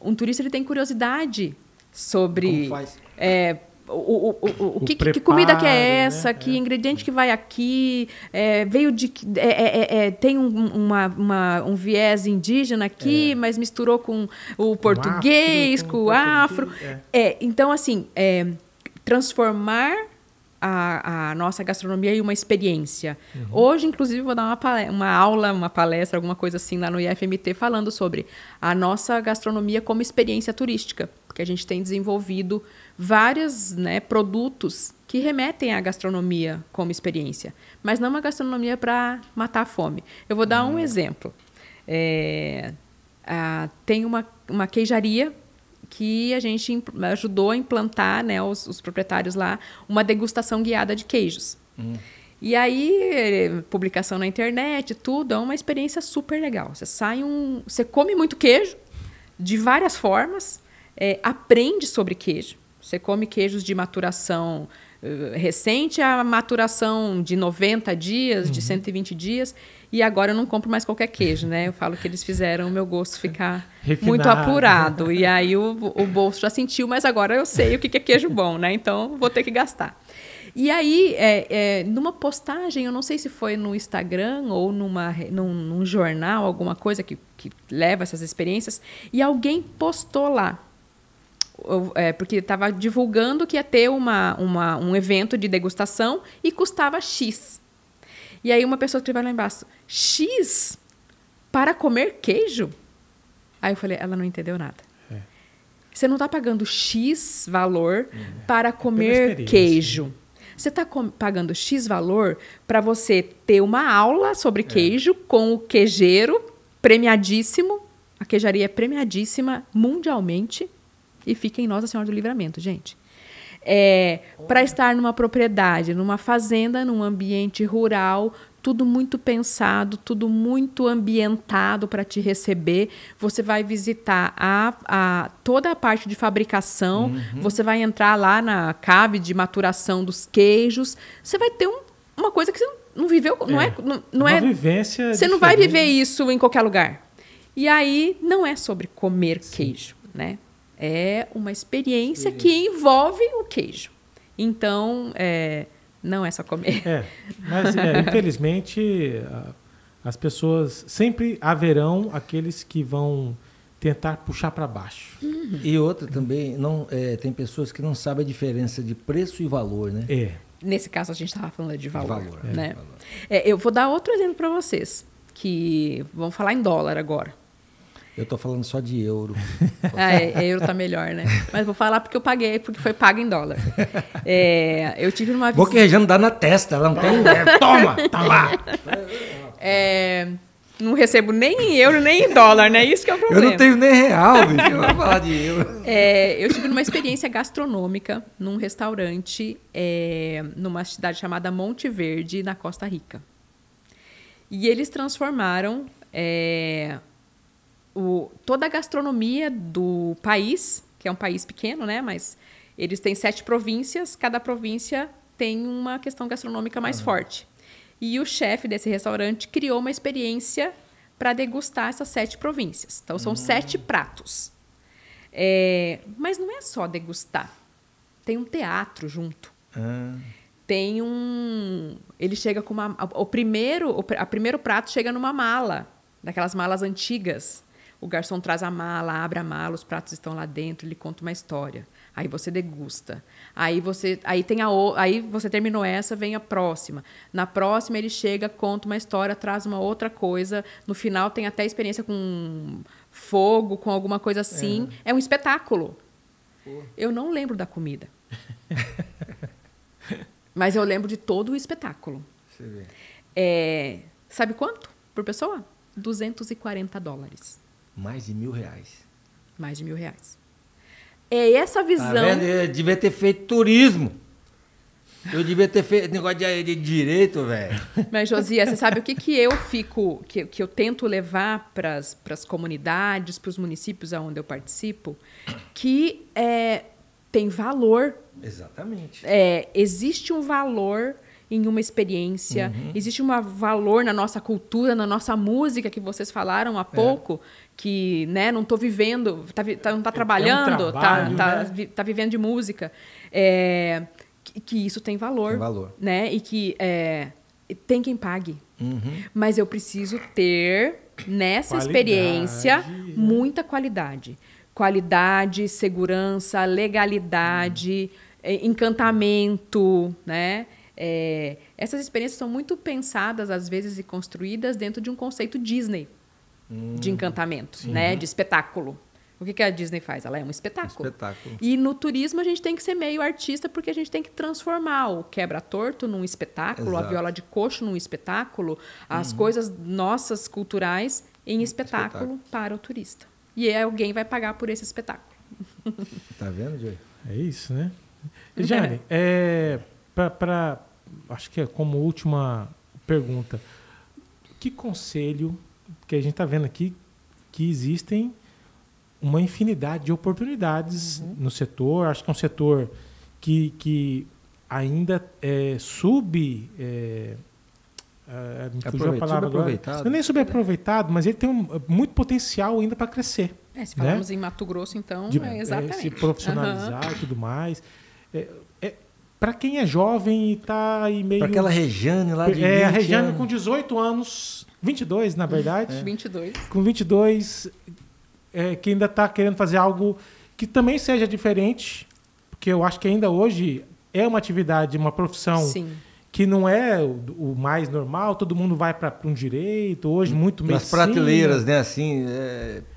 Um turista ele tem curiosidade sobre... Como faz? Que comida que é essa, né? Que ingrediente que vai aqui, veio de... tem um viés indígena aqui, mas misturou com o português, com o afro. Então, assim, transformar a nossa gastronomia e uma experiência. Hoje, inclusive, vou dar uma aula, uma palestra, alguma coisa assim lá no IFMT falando sobre a nossa gastronomia como experiência turística, porque a gente tem desenvolvido vários, né, produtos que remetem à gastronomia como experiência, mas não uma gastronomia para matar a fome. Eu vou dar um exemplo. Tem uma queijaria que a gente ajudou a implantar, né, os proprietários lá, uma degustação guiada de queijos. E aí, publicação na internet, tudo, é uma experiência super legal. Você come muito queijo, de várias formas, aprende sobre queijo. Você come queijos de maturação recente, a maturação de 90 dias, de 120 dias, e agora eu não compro mais qualquer queijo, né? Eu falo que eles fizeram o meu gosto ficar refinado, muito apurado. E aí o bolso já sentiu, mas agora eu sei o que é queijo bom, né? Então vou ter que gastar. E aí, numa postagem, eu não sei se foi no Instagram ou num jornal, alguma coisa que leva essas experiências, e alguém postou lá. Porque estava divulgando que ia ter um evento de degustação e custava X. E aí uma pessoa escreveu lá embaixo, X para comer queijo? Aí eu falei, ela não entendeu nada. Você não está pagando X valor para comer queijo. Você está pagando X valor para você ter uma aula sobre queijo com o queijeiro premiadíssimo. A queijaria é premiadíssima mundialmente. E fica em Nossa Senhora do Livramento, gente. Para estar numa propriedade, numa fazenda, num ambiente rural, tudo muito pensado, tudo muito ambientado para te receber. Você vai visitar toda a parte de fabricação, você vai entrar lá na cave de maturação dos queijos. Você vai ter uma coisa que você não viveu, não é vivência. Você não vai viver isso em qualquer lugar. E aí não é sobre comer queijo, né? É uma experiência que envolve o queijo. Então, não é só comer. Mas, infelizmente, as pessoas sempre haverão aqueles que vão tentar puxar para baixo. E outra também, tem pessoas que não sabem a diferença de preço e valor, né? Nesse caso, a gente estava falando de valor. Né? Eu vou dar outro exemplo para vocês, que vamos falar em dólar agora. Eu estou falando só de euro. Euro tá melhor, né? Mas vou falar porque eu paguei, porque foi pago em dólar. Eu tive numa visita... Boquejando dá na testa, ela não tem... Toma, tá lá! Não recebo nem em euro, nem em dólar, né? Isso que é o problema. Eu não tenho nem real, bicho. Eu vou falar de euro. Eu tive uma experiência gastronômica num restaurante numa cidade chamada Monte Verde, na Costa Rica. E eles transformaram... toda a gastronomia do país, que é um país pequeno, né? Mas eles têm 7 províncias, cada província tem uma questão gastronômica mais forte. E o chefe desse restaurante criou uma experiência para degustar essas 7 províncias. Então, são 7 pratos. Mas não é só degustar. Tem um teatro junto. Tem ele chega com o primeiro prato chega numa mala, daquelas malas antigas. O garçom traz a mala, abre a mala, os pratos estão lá dentro, ele conta uma história. Aí você degusta. Aí você terminou essa, vem a próxima. Na próxima ele chega, conta uma história, traz uma outra coisa. No final tem até experiência com fogo, com alguma coisa assim. É um espetáculo. Eu não lembro da comida. Mas eu lembro de todo o espetáculo. Você vê. Sabe quanto por pessoa? $240. Mais de R$1.000. Mais de R$1.000. É essa visão... Tá vendo? Eu devia ter feito turismo. Eu devia ter feito negócio de direito, velho. Mas, Josias, você sabe o que eu fico... Que eu tento levar para as comunidades, para os municípios onde eu participo, que tem valor. Exatamente. Existe um valor em uma experiência, existe um valor na nossa cultura, na nossa música, que vocês falaram há pouco, que, né, não estou vivendo, não está trabalhando, tá vivendo de música. Que isso tem valor. Tem valor. Né? E que tem quem pague. Mas eu preciso ter, nessa experiência, muita qualidade. Qualidade, segurança, legalidade, encantamento, né? Essas experiências são muito pensadas, às vezes, e construídas dentro de um conceito Disney de encantamento, né? De espetáculo. O que a Disney faz? Ela é um espetáculo. E no turismo a gente tem que ser meio artista, porque a gente tem que transformar o quebra-torto num espetáculo, a viola de coxo num espetáculo, as coisas nossas culturais em espetáculo para o turista. E alguém vai pagar por esse espetáculo. Tá vendo, Joey? É isso, né? Jane, acho que é como última pergunta, que conselho, que a gente está vendo aqui que existem uma infinidade de oportunidades no setor, acho que é um setor que ainda é me fugiu a palavra agora. Não é nem subaproveitado, mas ele tem muito potencial ainda para crescer. Se falamos em Mato Grosso, então, exatamente. Se profissionalizar e tudo mais. Para quem é jovem e está aí meio... Para aquela Rejane lá de 20 a Rejane anos. com 18 anos, 22 na verdade. 22. Com 22, que ainda está querendo fazer algo que também seja diferente, porque eu acho que ainda hoje é uma atividade, uma profissão... Sim. Que não é o mais normal, todo mundo vai para um direito, hoje muito medicina. Nas prateleiras, né? Assim,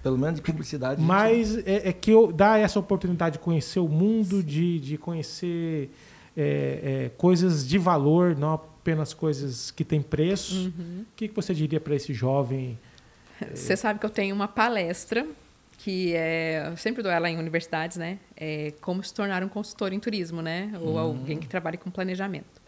pelo menos de publicidade. Mas que dá essa oportunidade de conhecer o mundo, de conhecer coisas de valor, não apenas coisas que têm preço. O que você diria para esse jovem? Você sabe que eu tenho uma palestra que eu sempre dou ela em universidades, né? Como se tornar um consultor em turismo, né? Ou alguém que trabalhe com planejamento.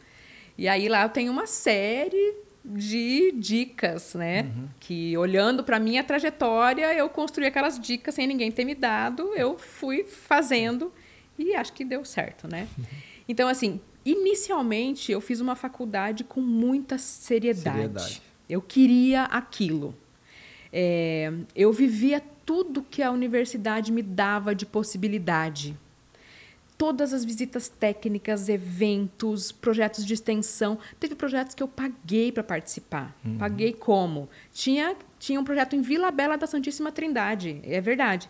E aí lá eu tenho uma série de dicas, né? Que olhando para a minha trajetória, eu construí aquelas dicas sem ninguém ter me dado, eu fui fazendo e acho que deu certo, né? Então, assim, inicialmente eu fiz uma faculdade com muita seriedade. Eu queria aquilo. Eu vivia tudo que a universidade me dava de possibilidade. Todas as visitas técnicas, eventos, projetos de extensão. Teve projetos que eu paguei para participar. Paguei como? Tinha um projeto em Vila Bela da Santíssima Trindade, é verdade.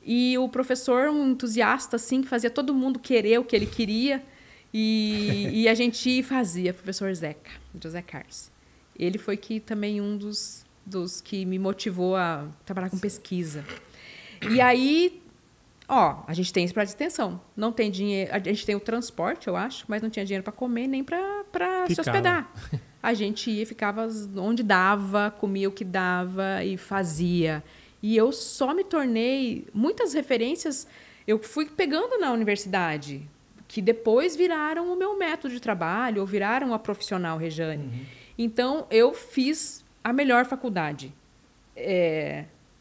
E o professor, um entusiasta, assim, que fazia todo mundo querer o que ele queria. E a gente fazia, professor Zeca, José Carlos. Ele foi também um dos que me motivou a trabalhar com pesquisa. E aí... a gente tem esse projeto de extensão. Não tem dinheiro. A gente tem o transporte, eu acho, mas não tinha dinheiro para comer nem para se hospedar. A gente ia, ficava onde dava, comia o que dava e fazia. E eu só me tornei... Muitas referências eu fui pegando na universidade, que depois viraram o meu método de trabalho, ou viraram a profissional Rejane. Então, eu fiz a melhor faculdade.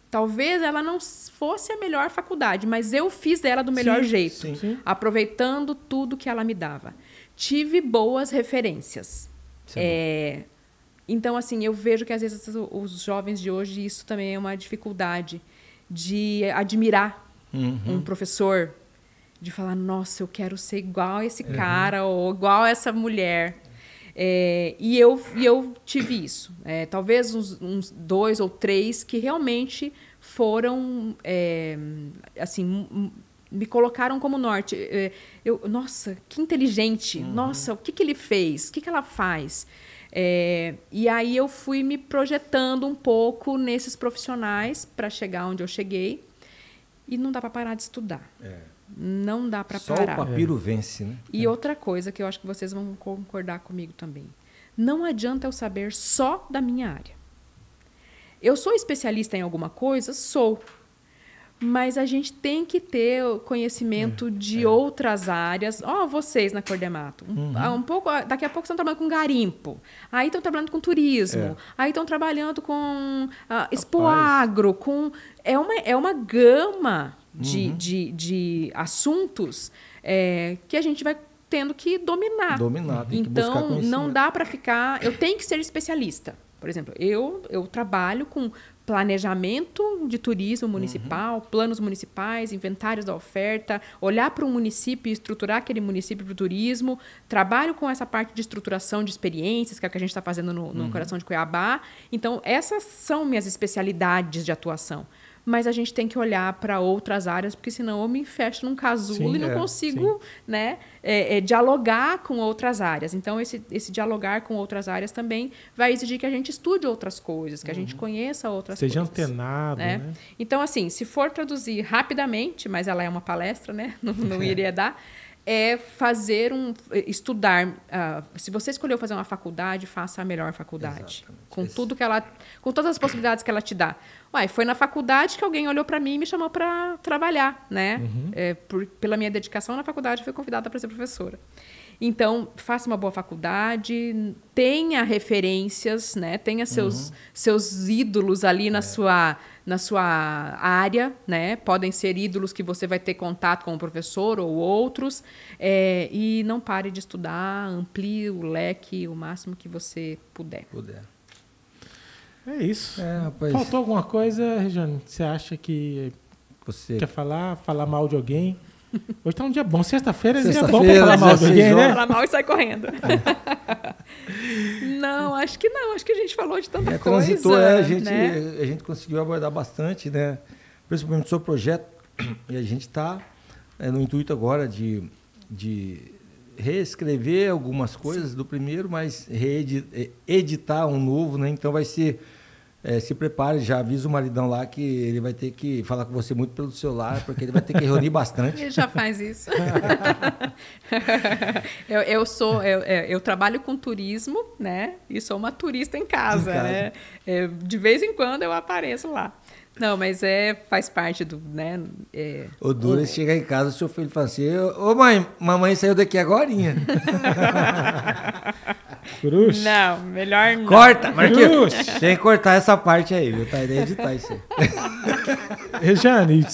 Talvez ela não fosse a melhor faculdade, mas eu fiz dela do melhor jeito, aproveitando tudo que ela me dava. Tive boas referências. Então, assim, eu vejo que às vezes os jovens de hoje, isso também é uma dificuldade de admirar um professor, de falar, nossa, eu quero ser igual a esse cara ou igual a essa mulher. E eu tive isso. Talvez uns 2 ou 3 que realmente foram, assim, me colocaram como norte. Nossa, que inteligente. Nossa, o que ele fez? O que ela faz? E aí eu fui me projetando um pouco nesses profissionais para chegar onde eu cheguei. E não dá para parar de estudar. Não dá para parar. Só o papiro vence, né? E outra coisa que eu acho que vocês vão concordar comigo também. Não adianta eu saber só da minha área. Eu sou especialista em alguma coisa? Sou. Mas a gente tem que ter o conhecimento de outras áreas. Vocês na Cordemato. Daqui a pouco estão trabalhando com garimpo. Aí estão trabalhando com turismo. Aí estão trabalhando com Expoagro. É uma gama de assuntos que a gente vai tendo que dominar. Tem então, que buscar não dá para ficar... Eu tenho que ser especialista. Por exemplo, eu trabalho com planejamento de turismo municipal, planos municipais, inventários da oferta, olhar para um município e estruturar aquele município para o turismo. Trabalho com essa parte de estruturação de experiências, que é o que a gente está fazendo no Coração de Cuiabá. Então, essas são minhas especialidades de atuação. mas a gente tem que olhar para outras áreas, porque senão eu me fecho num casulo e não consigo, né, dialogar com outras áreas. Então, esse dialogar com outras áreas também vai exigir que a gente estude outras coisas, que a gente conheça outras coisas. Seja antenado, né? Então, assim, se for traduzir rapidamente, mas ela é uma palestra, né? Não iria dar, estudar. Se você escolheu fazer uma faculdade, faça a melhor faculdade. Exatamente. Com tudo que com todas as possibilidades que ela te dá. Foi na faculdade que alguém olhou para mim e me chamou para trabalhar, né? Pela minha dedicação na faculdade, fui convidada para ser professora. Então, faça uma boa faculdade, tenha referências, né? Tenha seus ídolos ali na sua área, né? Podem ser ídolos que você vai ter contato com o professor ou outros. E não pare de estudar, amplie o leque o máximo que você puder. É isso. Rapaz. Faltou alguma coisa, Regiane? Você acha que você quer falar mal de alguém? Hoje tá um dia bom. Sexta-feira é dia bom para falar mal de alguém, né? Falar mal e sai correndo. Não, acho que não. Acho que a gente falou de tanta coisa. Transitou, a gente conseguiu abordar bastante, né? Principalmente o seu projeto. E a gente está no intuito agora de reescrever algumas coisas do primeiro, mas editar um novo, né? Então vai ser... se prepare, já avisa o maridão lá que ele vai ter que falar com você muito pelo celular, porque ele vai ter que reunir bastante. Ele já faz isso. Eu trabalho com turismo, né? E sou uma turista em casa. Né? De vez em quando eu apareço lá. Não, mas faz parte do... Né? O duro é chegar em casa, o seu filho fala assim, ô mãe, mamãe saiu daqui agorinha. Cruz. Não, melhor não. Corta, Marquinhos. Tem que cortar essa parte aí, viu? Tá ideia de editar isso aí. Regiane,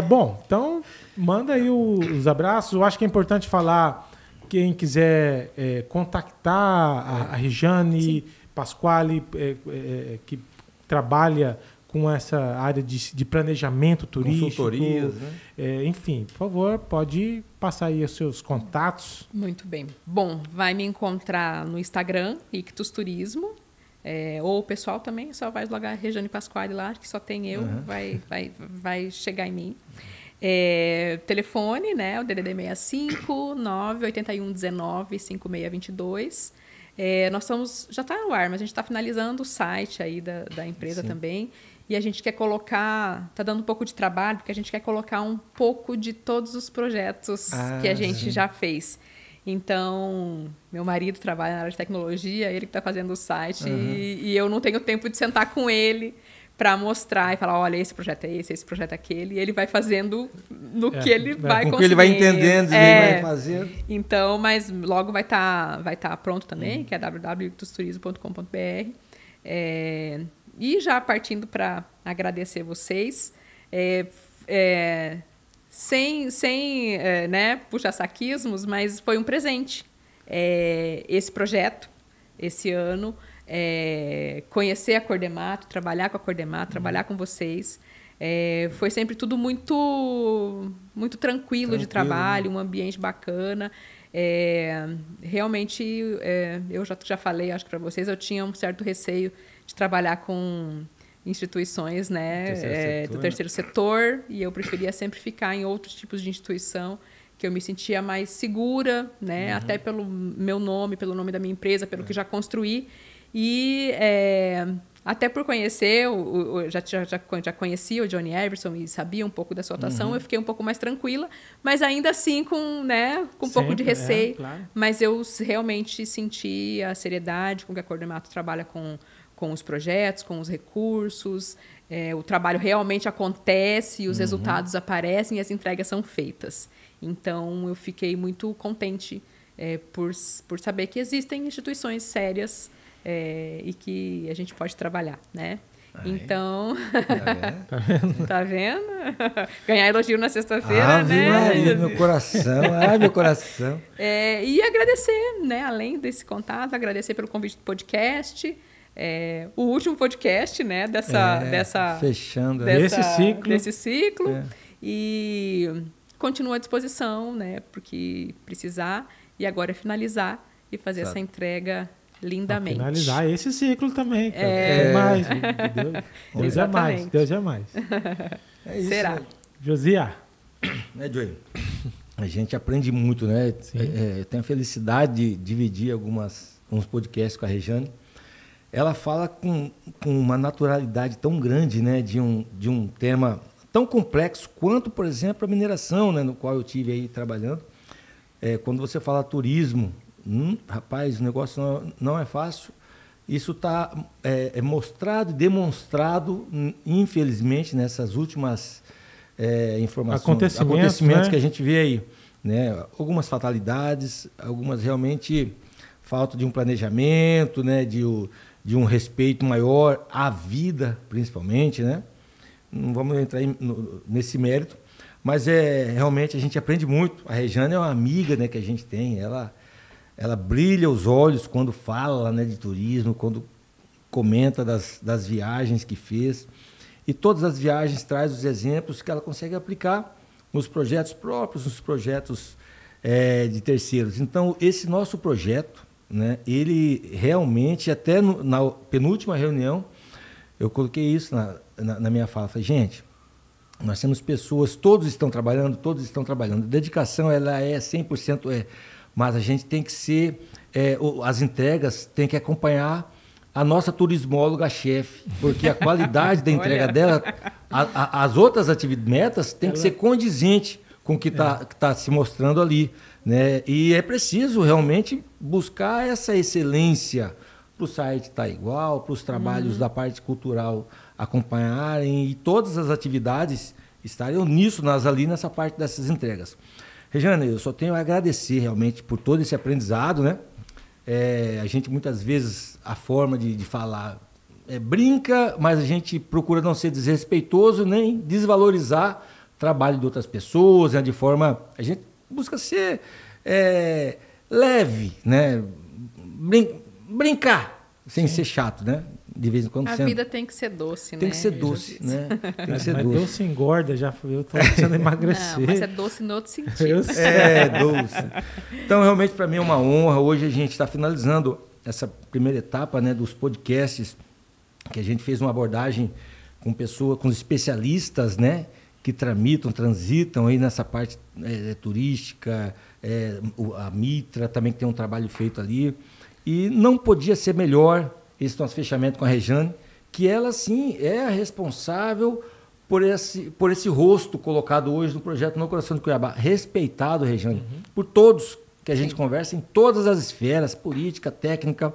bom, então manda aí os abraços. Eu acho que é importante falar, quem quiser contactar a Regiane Pasquale, que trabalha com essa área de planejamento turístico. Consultorias, né? Enfim, por favor, pode passar aí os seus contatos. Muito bem. Bom, vai me encontrar no Instagram, Ictus Turismo, ou o pessoal também, só vai logar Regiane Pasquale lá, que só tem eu, vai chegar em mim. Telefone, né, o DDD 65 981 19 5622. Nós já está no ar, mas a gente está finalizando o site aí da empresa também. E a gente quer colocar, está dando um pouco de trabalho, porque a gente quer colocar um pouco de todos os projetos que a gente já fez. Então, meu marido trabalha na área de tecnologia, ele que está fazendo o site, e eu não tenho tempo de sentar com ele para mostrar e falar, olha, esse projeto é esse projeto é aquele, e ele vai fazendo no que ele vai conseguindo. Com que ele vai entendendo, ele vai fazendo. Então, mas logo vai tá pronto também, que é www.ictusturismo.com.br. E já partindo para agradecer vocês, sem puxar saquismos, mas foi um presente esse projeto, esse ano, conhecer a Cordemato, trabalhar com a Cordemato, trabalhar com vocês. Foi sempre tudo muito, muito tranquilo de trabalho, um ambiente bacana. Realmente, eu já falei, acho que para vocês, eu tinha um certo receio de trabalhar com instituições, né, do terceiro setor, e eu preferia sempre ficar em outros tipos de instituição, que eu me sentia mais segura, né, até pelo meu nome, pelo nome da minha empresa, pelo que já construí, e até por conhecer, já conhecia o Johnny Everson e sabia um pouco da sua atuação, eu fiquei um pouco mais tranquila, mas ainda assim com um pouco de receio, claro. Mas eu realmente senti a seriedade com que a Cordemato trabalha com os projetos, com os recursos, o trabalho realmente acontece, os resultados aparecem e as entregas são feitas. Então, eu fiquei muito contente por saber que existem instituições sérias e que a gente pode trabalhar, né? Então, tá vendo? Ganhar elogio na sexta-feira, né? Maria, meu coração, meu coração. E agradecer, né? Além desse contato, agradecer pelo convite do podcast. O último podcast, né? Fechando desse ciclo. E continuo à disposição, né? Porque precisar. E agora é finalizar e fazer essa entrega lindamente. Pra finalizar esse ciclo também. É mais. Deus é mais. Deus é mais. É isso, Será? né? Josia. Né, Joey? A gente aprende muito, né? Eu tenho a felicidade de dividir uns podcasts com a Rejane. Ela fala com uma naturalidade tão grande, né? De um tema tão complexo quanto, por exemplo, a mineração, né? No qual eu tive aí trabalhando. Quando você fala turismo, rapaz, o negócio não é fácil. Isso está mostrado e demonstrado, infelizmente, nessas últimas acontecimentos, né? Que a gente vê aí, né? Algumas fatalidades, algumas realmente falta de um planejamento, né? De um respeito maior à vida, principalmente, né? Não vamos entrar nesse mérito, mas realmente a gente aprende muito. A Rejane é uma amiga, né, que a gente tem, ela brilha os olhos quando fala, né, de turismo, quando comenta das viagens que fez. E todas as viagens traz os exemplos que ela consegue aplicar nos projetos próprios, nos projetos de terceiros. Então, esse nosso projeto, né, ele realmente, até na penúltima reunião, eu coloquei isso na minha fala. Falei, gente, nós temos pessoas, todos estão trabalhando. A dedicação, ela é 100%, mas a gente tem que ser, as entregas tem que acompanhar a nossa turismóloga-chefe, porque a qualidade da entrega dela, as outras metas tem que ser condizente com o que está se mostrando ali, né? E é preciso realmente buscar essa excelência para o site estar igual, para os trabalhos da parte cultural acompanharem e todas as atividades estarem uníssonas ali nessa parte dessas entregas. Rejane, eu só tenho a agradecer realmente por todo esse aprendizado, né? A gente muitas vezes, a forma de falar brinca, mas a gente procura não ser desrespeitoso nem desvalorizar o trabalho de outras pessoas, né? A gente busca ser leve, né? Brincar, sem ser chato, né? De vez em quando. A vida tem que ser doce, né? Tem que ser doce, né? Tem que ser mas doce. Doce engorda, eu estou precisando emagrecer. Não, mas é doce no outro sentido. Doce. Então, realmente, para mim é uma honra. Hoje a gente está finalizando essa primeira etapa, né, dos podcasts, que a gente fez uma abordagem com especialistas, né, que transitam aí nessa parte turística, a Mitra também que tem um trabalho feito ali. E não podia ser melhor esse nosso fechamento com a Rejane, que ela, sim, é a responsável por esse rosto colocado hoje no projeto No Coração de Cuiabá. Respeitado, Rejane, por todos que a gente conversa, em todas as esferas, política, técnica.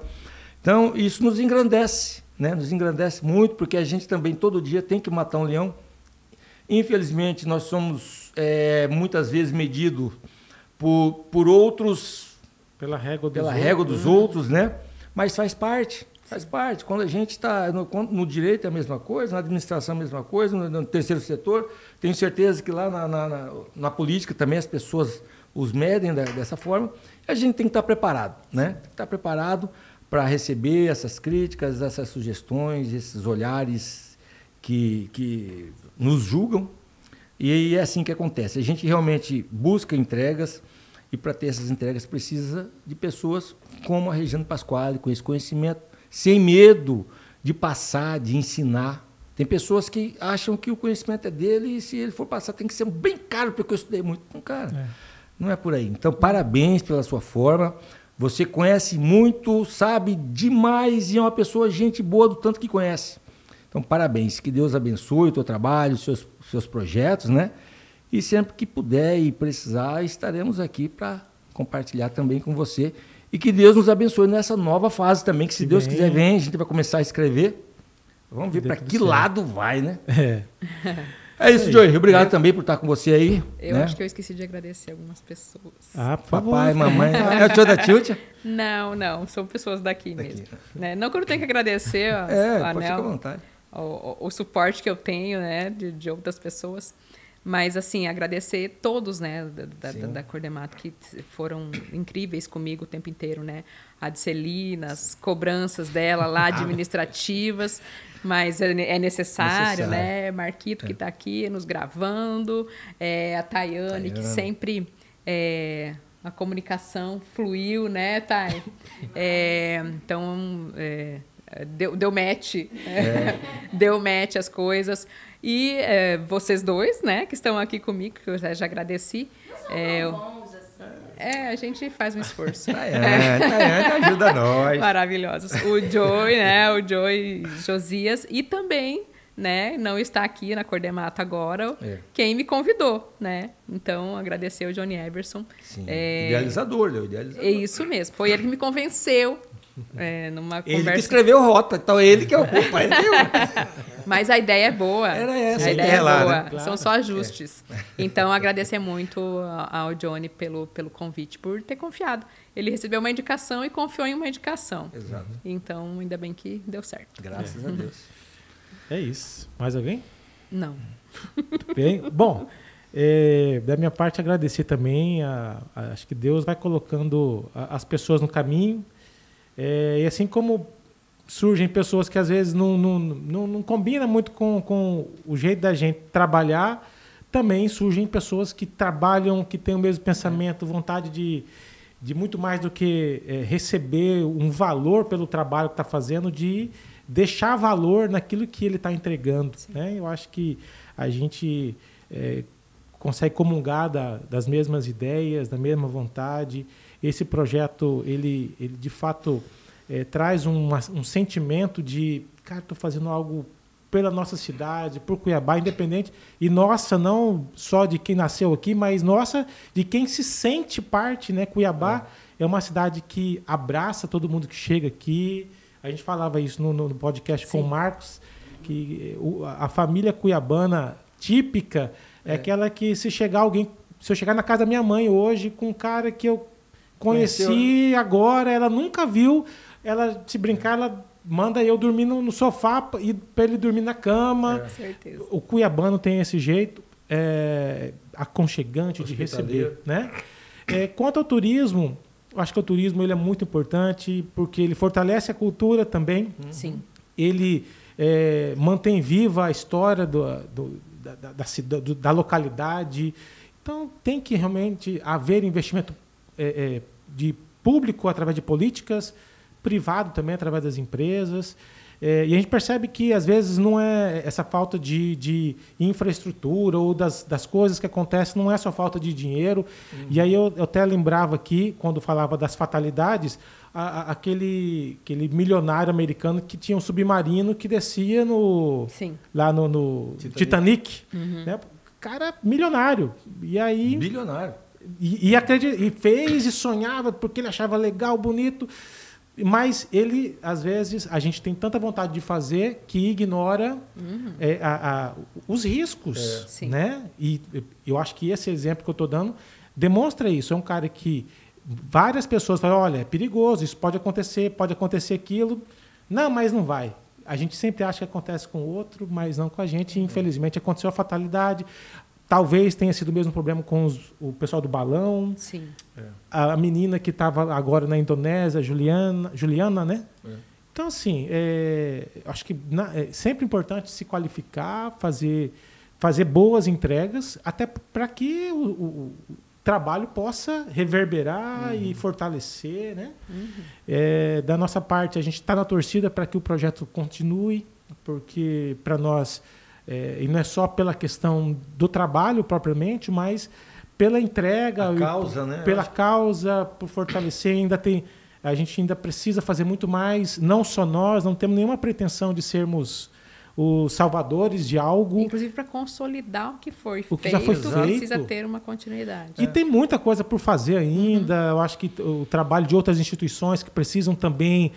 Então, isso nos engrandece, né? Nos engrandece muito, porque a gente também, todo dia, tem que matar um leão. Infelizmente, nós somos, muitas vezes, medidos por outros... Pela régua dos outros, né? Mas faz parte. Faz parte. Quando a gente está no direito é a mesma coisa, na administração é a mesma coisa, no terceiro setor, tenho certeza que lá na política também as pessoas os medem dessa forma. A gente tem que estar preparado, né? Tem que estar preparado para receber essas críticas, essas sugestões, esses olhares que nos julgam. E é assim que acontece. A gente realmente busca entregas e para ter essas entregas precisa de pessoas como a Rejane Pasquale, com esse conhecimento, sem medo de passar, de ensinar. Tem pessoas que acham que o conhecimento é dele e se ele for passar tem que ser bem caro porque eu estudei muito. Não, cara, não é por aí. Então, parabéns pela sua forma. Você conhece muito, sabe demais e é uma pessoa gente boa do tanto que conhece. Então, parabéns. Que Deus abençoe o teu trabalho, os seus projetos, né? E sempre que puder e precisar, estaremos aqui para compartilhar também com você. E que Deus nos abençoe nessa nova fase também, que se Deus quiser vem, a gente vai começar a escrever. Vamos ver para que lado vai, né? É isso, Joey. Obrigado também por estar com você aí. Eu acho que eu esqueci de agradecer algumas pessoas. Ah, por favor. Papai, mamãe. É o tio da Tiltia? Não. São pessoas daqui mesmo. Né? Não que eu não tenha que agradecer pode ficar à vontade. O suporte que eu tenho, né, de outras pessoas. Mas, assim, agradecer todos, né, da Cordemato, que foram incríveis comigo o tempo inteiro, né? A Diceli, nas cobranças dela lá, administrativas, mas é necessário, né? Marquito, que está aqui nos gravando, a Tayane, que sempre a comunicação fluiu, né, Thay? Então, deu match. Deu match as coisas. E vocês dois, né, que estão aqui comigo, que eu já agradeci. A gente faz um esforço. Tayane ajuda nós. Maravilhosos. O Joey, né? O Joey Josias. E também, né? Não está aqui na Cordemata agora. Quem me convidou, né? Então, agradecer ao Johnny Everson. Sim. Idealizador, né? É isso mesmo. Foi ele que me convenceu. Numa ele conversa... que escreveu Rota, então ele que é o culpa. Mas a ideia é boa. Era essa. A ideia é lá, boa. né? Claro. São só ajustes. Então, agradecer muito ao Johnny pelo convite, por ter confiado. Ele recebeu uma indicação e confiou em uma indicação. Exato. Então, ainda bem que deu certo. Graças a Deus. É isso. Mais alguém? Não. Muito bem. Bom, da minha parte, agradecer também. Acho que Deus vai colocando as pessoas no caminho. E assim como surgem pessoas que às vezes não combinam muito com o jeito da gente trabalhar, também surgem pessoas que trabalham, que têm o mesmo pensamento, vontade de muito mais do que receber um valor pelo trabalho que está fazendo, de deixar valor naquilo que ele está entregando. Né? Eu acho que a gente consegue comungar das mesmas ideias, da mesma vontade. Esse projeto, ele de fato, traz um sentimento de, cara, estou fazendo algo pela nossa cidade, por Cuiabá, independente. E nossa, não só de quem nasceu aqui, mas nossa, de quem se sente parte, né? Cuiabá é uma cidade que abraça todo mundo que chega aqui. A gente falava isso no podcast com o Marcos, que a família cuiabana típica é aquela que se eu chegar na casa da minha mãe hoje com um cara que eu conheci agora, ela nunca viu, ela, se brincar, ela manda eu dormir no sofá e para ele dormir na cama. Certeza. O cuiabano tem esse jeito aconchegante de receber, né? Quanto ao turismo, eu acho que o turismo ele é muito importante porque ele fortalece a cultura também. Sim. Ele mantém viva a história da localidade. Então, tem que realmente haver investimento de público através de políticas, privado também através das empresas. E a gente percebe que, às vezes, não é essa falta de infraestrutura ou das coisas que acontecem, não é só falta de dinheiro. E aí eu até lembrava aqui, quando falava das fatalidades, aquele milionário americano que tinha um submarino que descia lá no Titanic. Né? Cara milionário. E aí... Bilionário. E fez e sonhava porque ele achava legal, bonito. Mas ele, às vezes, a gente tem tanta vontade de fazer que ignora os riscos. Né? E eu acho que esse exemplo que eu estou dando demonstra isso. É um cara que várias pessoas falam, olha, é perigoso, isso pode acontecer aquilo. Não, mas não vai. A gente sempre acha que acontece com o outro, mas não com a gente. Infelizmente, aconteceu a fatalidade. Talvez tenha sido o mesmo problema com o pessoal do balão. Sim. A menina que estava agora na Indonésia, Juliana, né? Então, assim, acho que é sempre importante se qualificar, fazer boas entregas, até para que o trabalho possa reverberar e fortalecer. Né? Da nossa parte, a gente está na torcida para que o projeto continue, porque para nós... e não é só pela questão do trabalho propriamente, mas pela entrega, pela causa, por fortalecer. A gente ainda precisa fazer muito mais, não só nós, não temos nenhuma pretensão de sermos os salvadores de algo. Inclusive para consolidar o que foi feito, já foi feito, precisa ter uma continuidade. E tem muita coisa por fazer ainda. Eu acho que o trabalho de outras instituições que precisam também,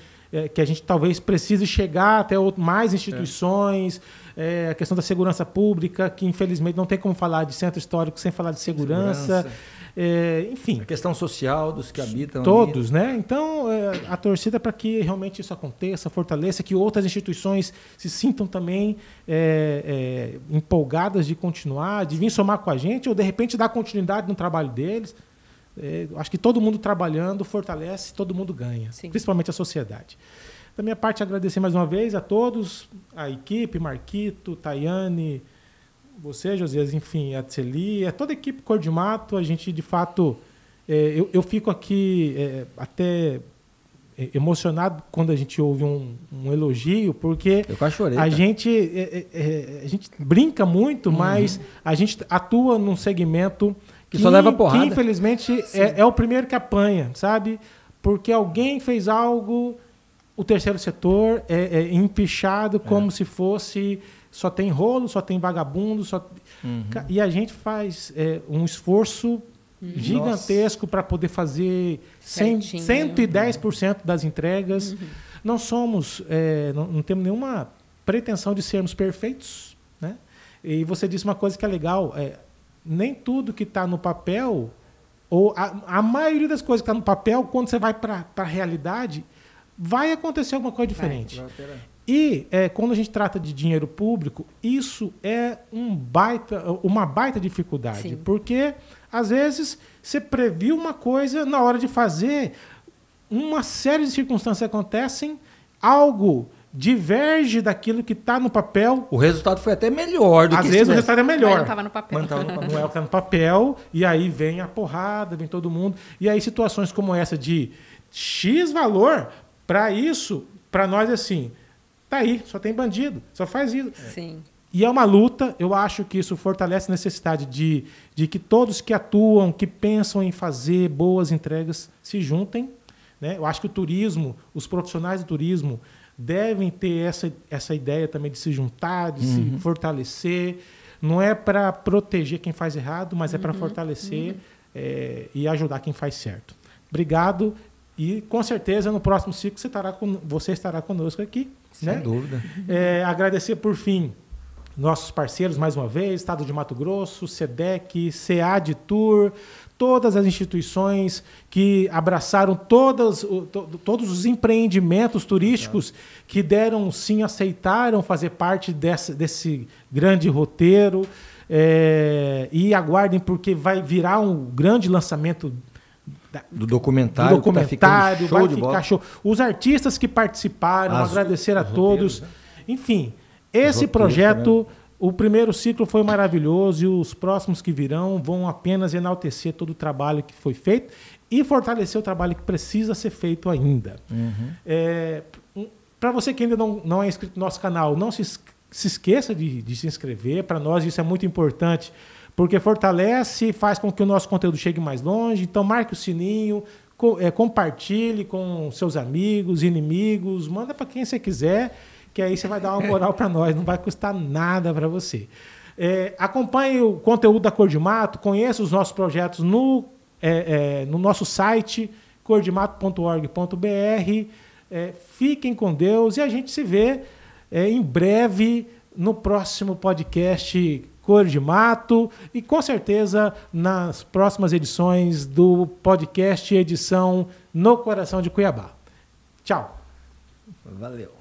que a gente talvez precise chegar até mais instituições, a questão da segurança pública, que infelizmente não tem como falar de centro histórico sem falar de segurança. Enfim. A questão social dos que habitam todos, ali. Né? Então, a torcida para que realmente isso aconteça, fortaleça, que outras instituições se sintam também empolgadas de continuar, de vir somar com a gente, ou de repente dar continuidade no trabalho deles. Acho que todo mundo trabalhando fortalece, todo mundo ganha, principalmente a sociedade. Da minha parte, agradecer mais uma vez a todos, a equipe, Marquito, Tayane, você, Josias, enfim, a Tseli, toda a equipe Cor de Mato. A gente, de fato, Eu fico aqui até emocionado quando a gente ouve um elogio, porque eu quase chorei, a gente brinca muito, mas a gente atua num segmento que só leva porrada. Que infelizmente é o primeiro que apanha, sabe? Porque alguém fez algo, o terceiro setor é empichado como se fosse só tem rolo, só tem vagabundo, e a gente faz um esforço gigantesco para poder fazer 110% das entregas. Não somos, não temos nenhuma pretensão de sermos perfeitos, né? E você disse uma coisa que é legal, nem tudo que está no papel, ou a maioria das coisas que está no papel, quando você vai para a realidade, vai acontecer alguma coisa diferente. E quando a gente trata de dinheiro público, isso é uma baita dificuldade. Sim. Porque, às vezes, você previu uma coisa, na hora de fazer, uma série de circunstâncias acontecem, algo diverge daquilo que está no papel. O resultado foi até melhor do que às vezes o resultado é melhor. Mas não estava no papel. Não é o que está no papel, e aí vem a porrada, vem todo mundo. E aí situações como essa de X valor, para isso, para nós é assim, tá aí, só tem bandido, só faz isso. Sim. E é uma luta, eu acho que isso fortalece a necessidade de que todos que atuam, que pensam em fazer boas entregas, se juntem, né? Eu acho que o turismo, os profissionais do turismo, devem ter essa ideia também de se juntar, de se fortalecer. Não é para proteger quem faz errado, mas é para fortalecer e ajudar quem faz certo. Obrigado. E, com certeza, no próximo ciclo você estará conosco aqui. Sem né? dúvida. Agradecer, por fim, nossos parceiros, mais uma vez, Estado de Mato Grosso, SEDEC, CEADTUR, todas as instituições que abraçaram todos os empreendimentos turísticos que deram sim, aceitaram fazer parte desse grande roteiro. E aguardem, porque vai virar um grande lançamento do documentário, vai ficar show. Os artistas que participaram, agradecer a todos. Né? Enfim, esse projeto, o primeiro ciclo foi maravilhoso, e os próximos que virão vão apenas enaltecer todo o trabalho que foi feito e fortalecer o trabalho que precisa ser feito ainda. Para você que ainda não é inscrito no nosso canal, não se esqueça de se inscrever. Para nós isso é muito importante, porque fortalece e faz com que o nosso conteúdo chegue mais longe. Então, marque o sininho, compartilhe com seus amigos, inimigos, manda para quem você quiser, que aí você vai dar uma moral para nós, não vai custar nada para você. Acompanhe o conteúdo da Cor de Mato, conheça os nossos projetos no nosso site, cordemato.org.br. Fiquem com Deus e a gente se vê em breve no próximo podcast Cor de Mato e, com certeza, nas próximas edições do podcast Edição No Coração de Cuiabá. Tchau. Valeu.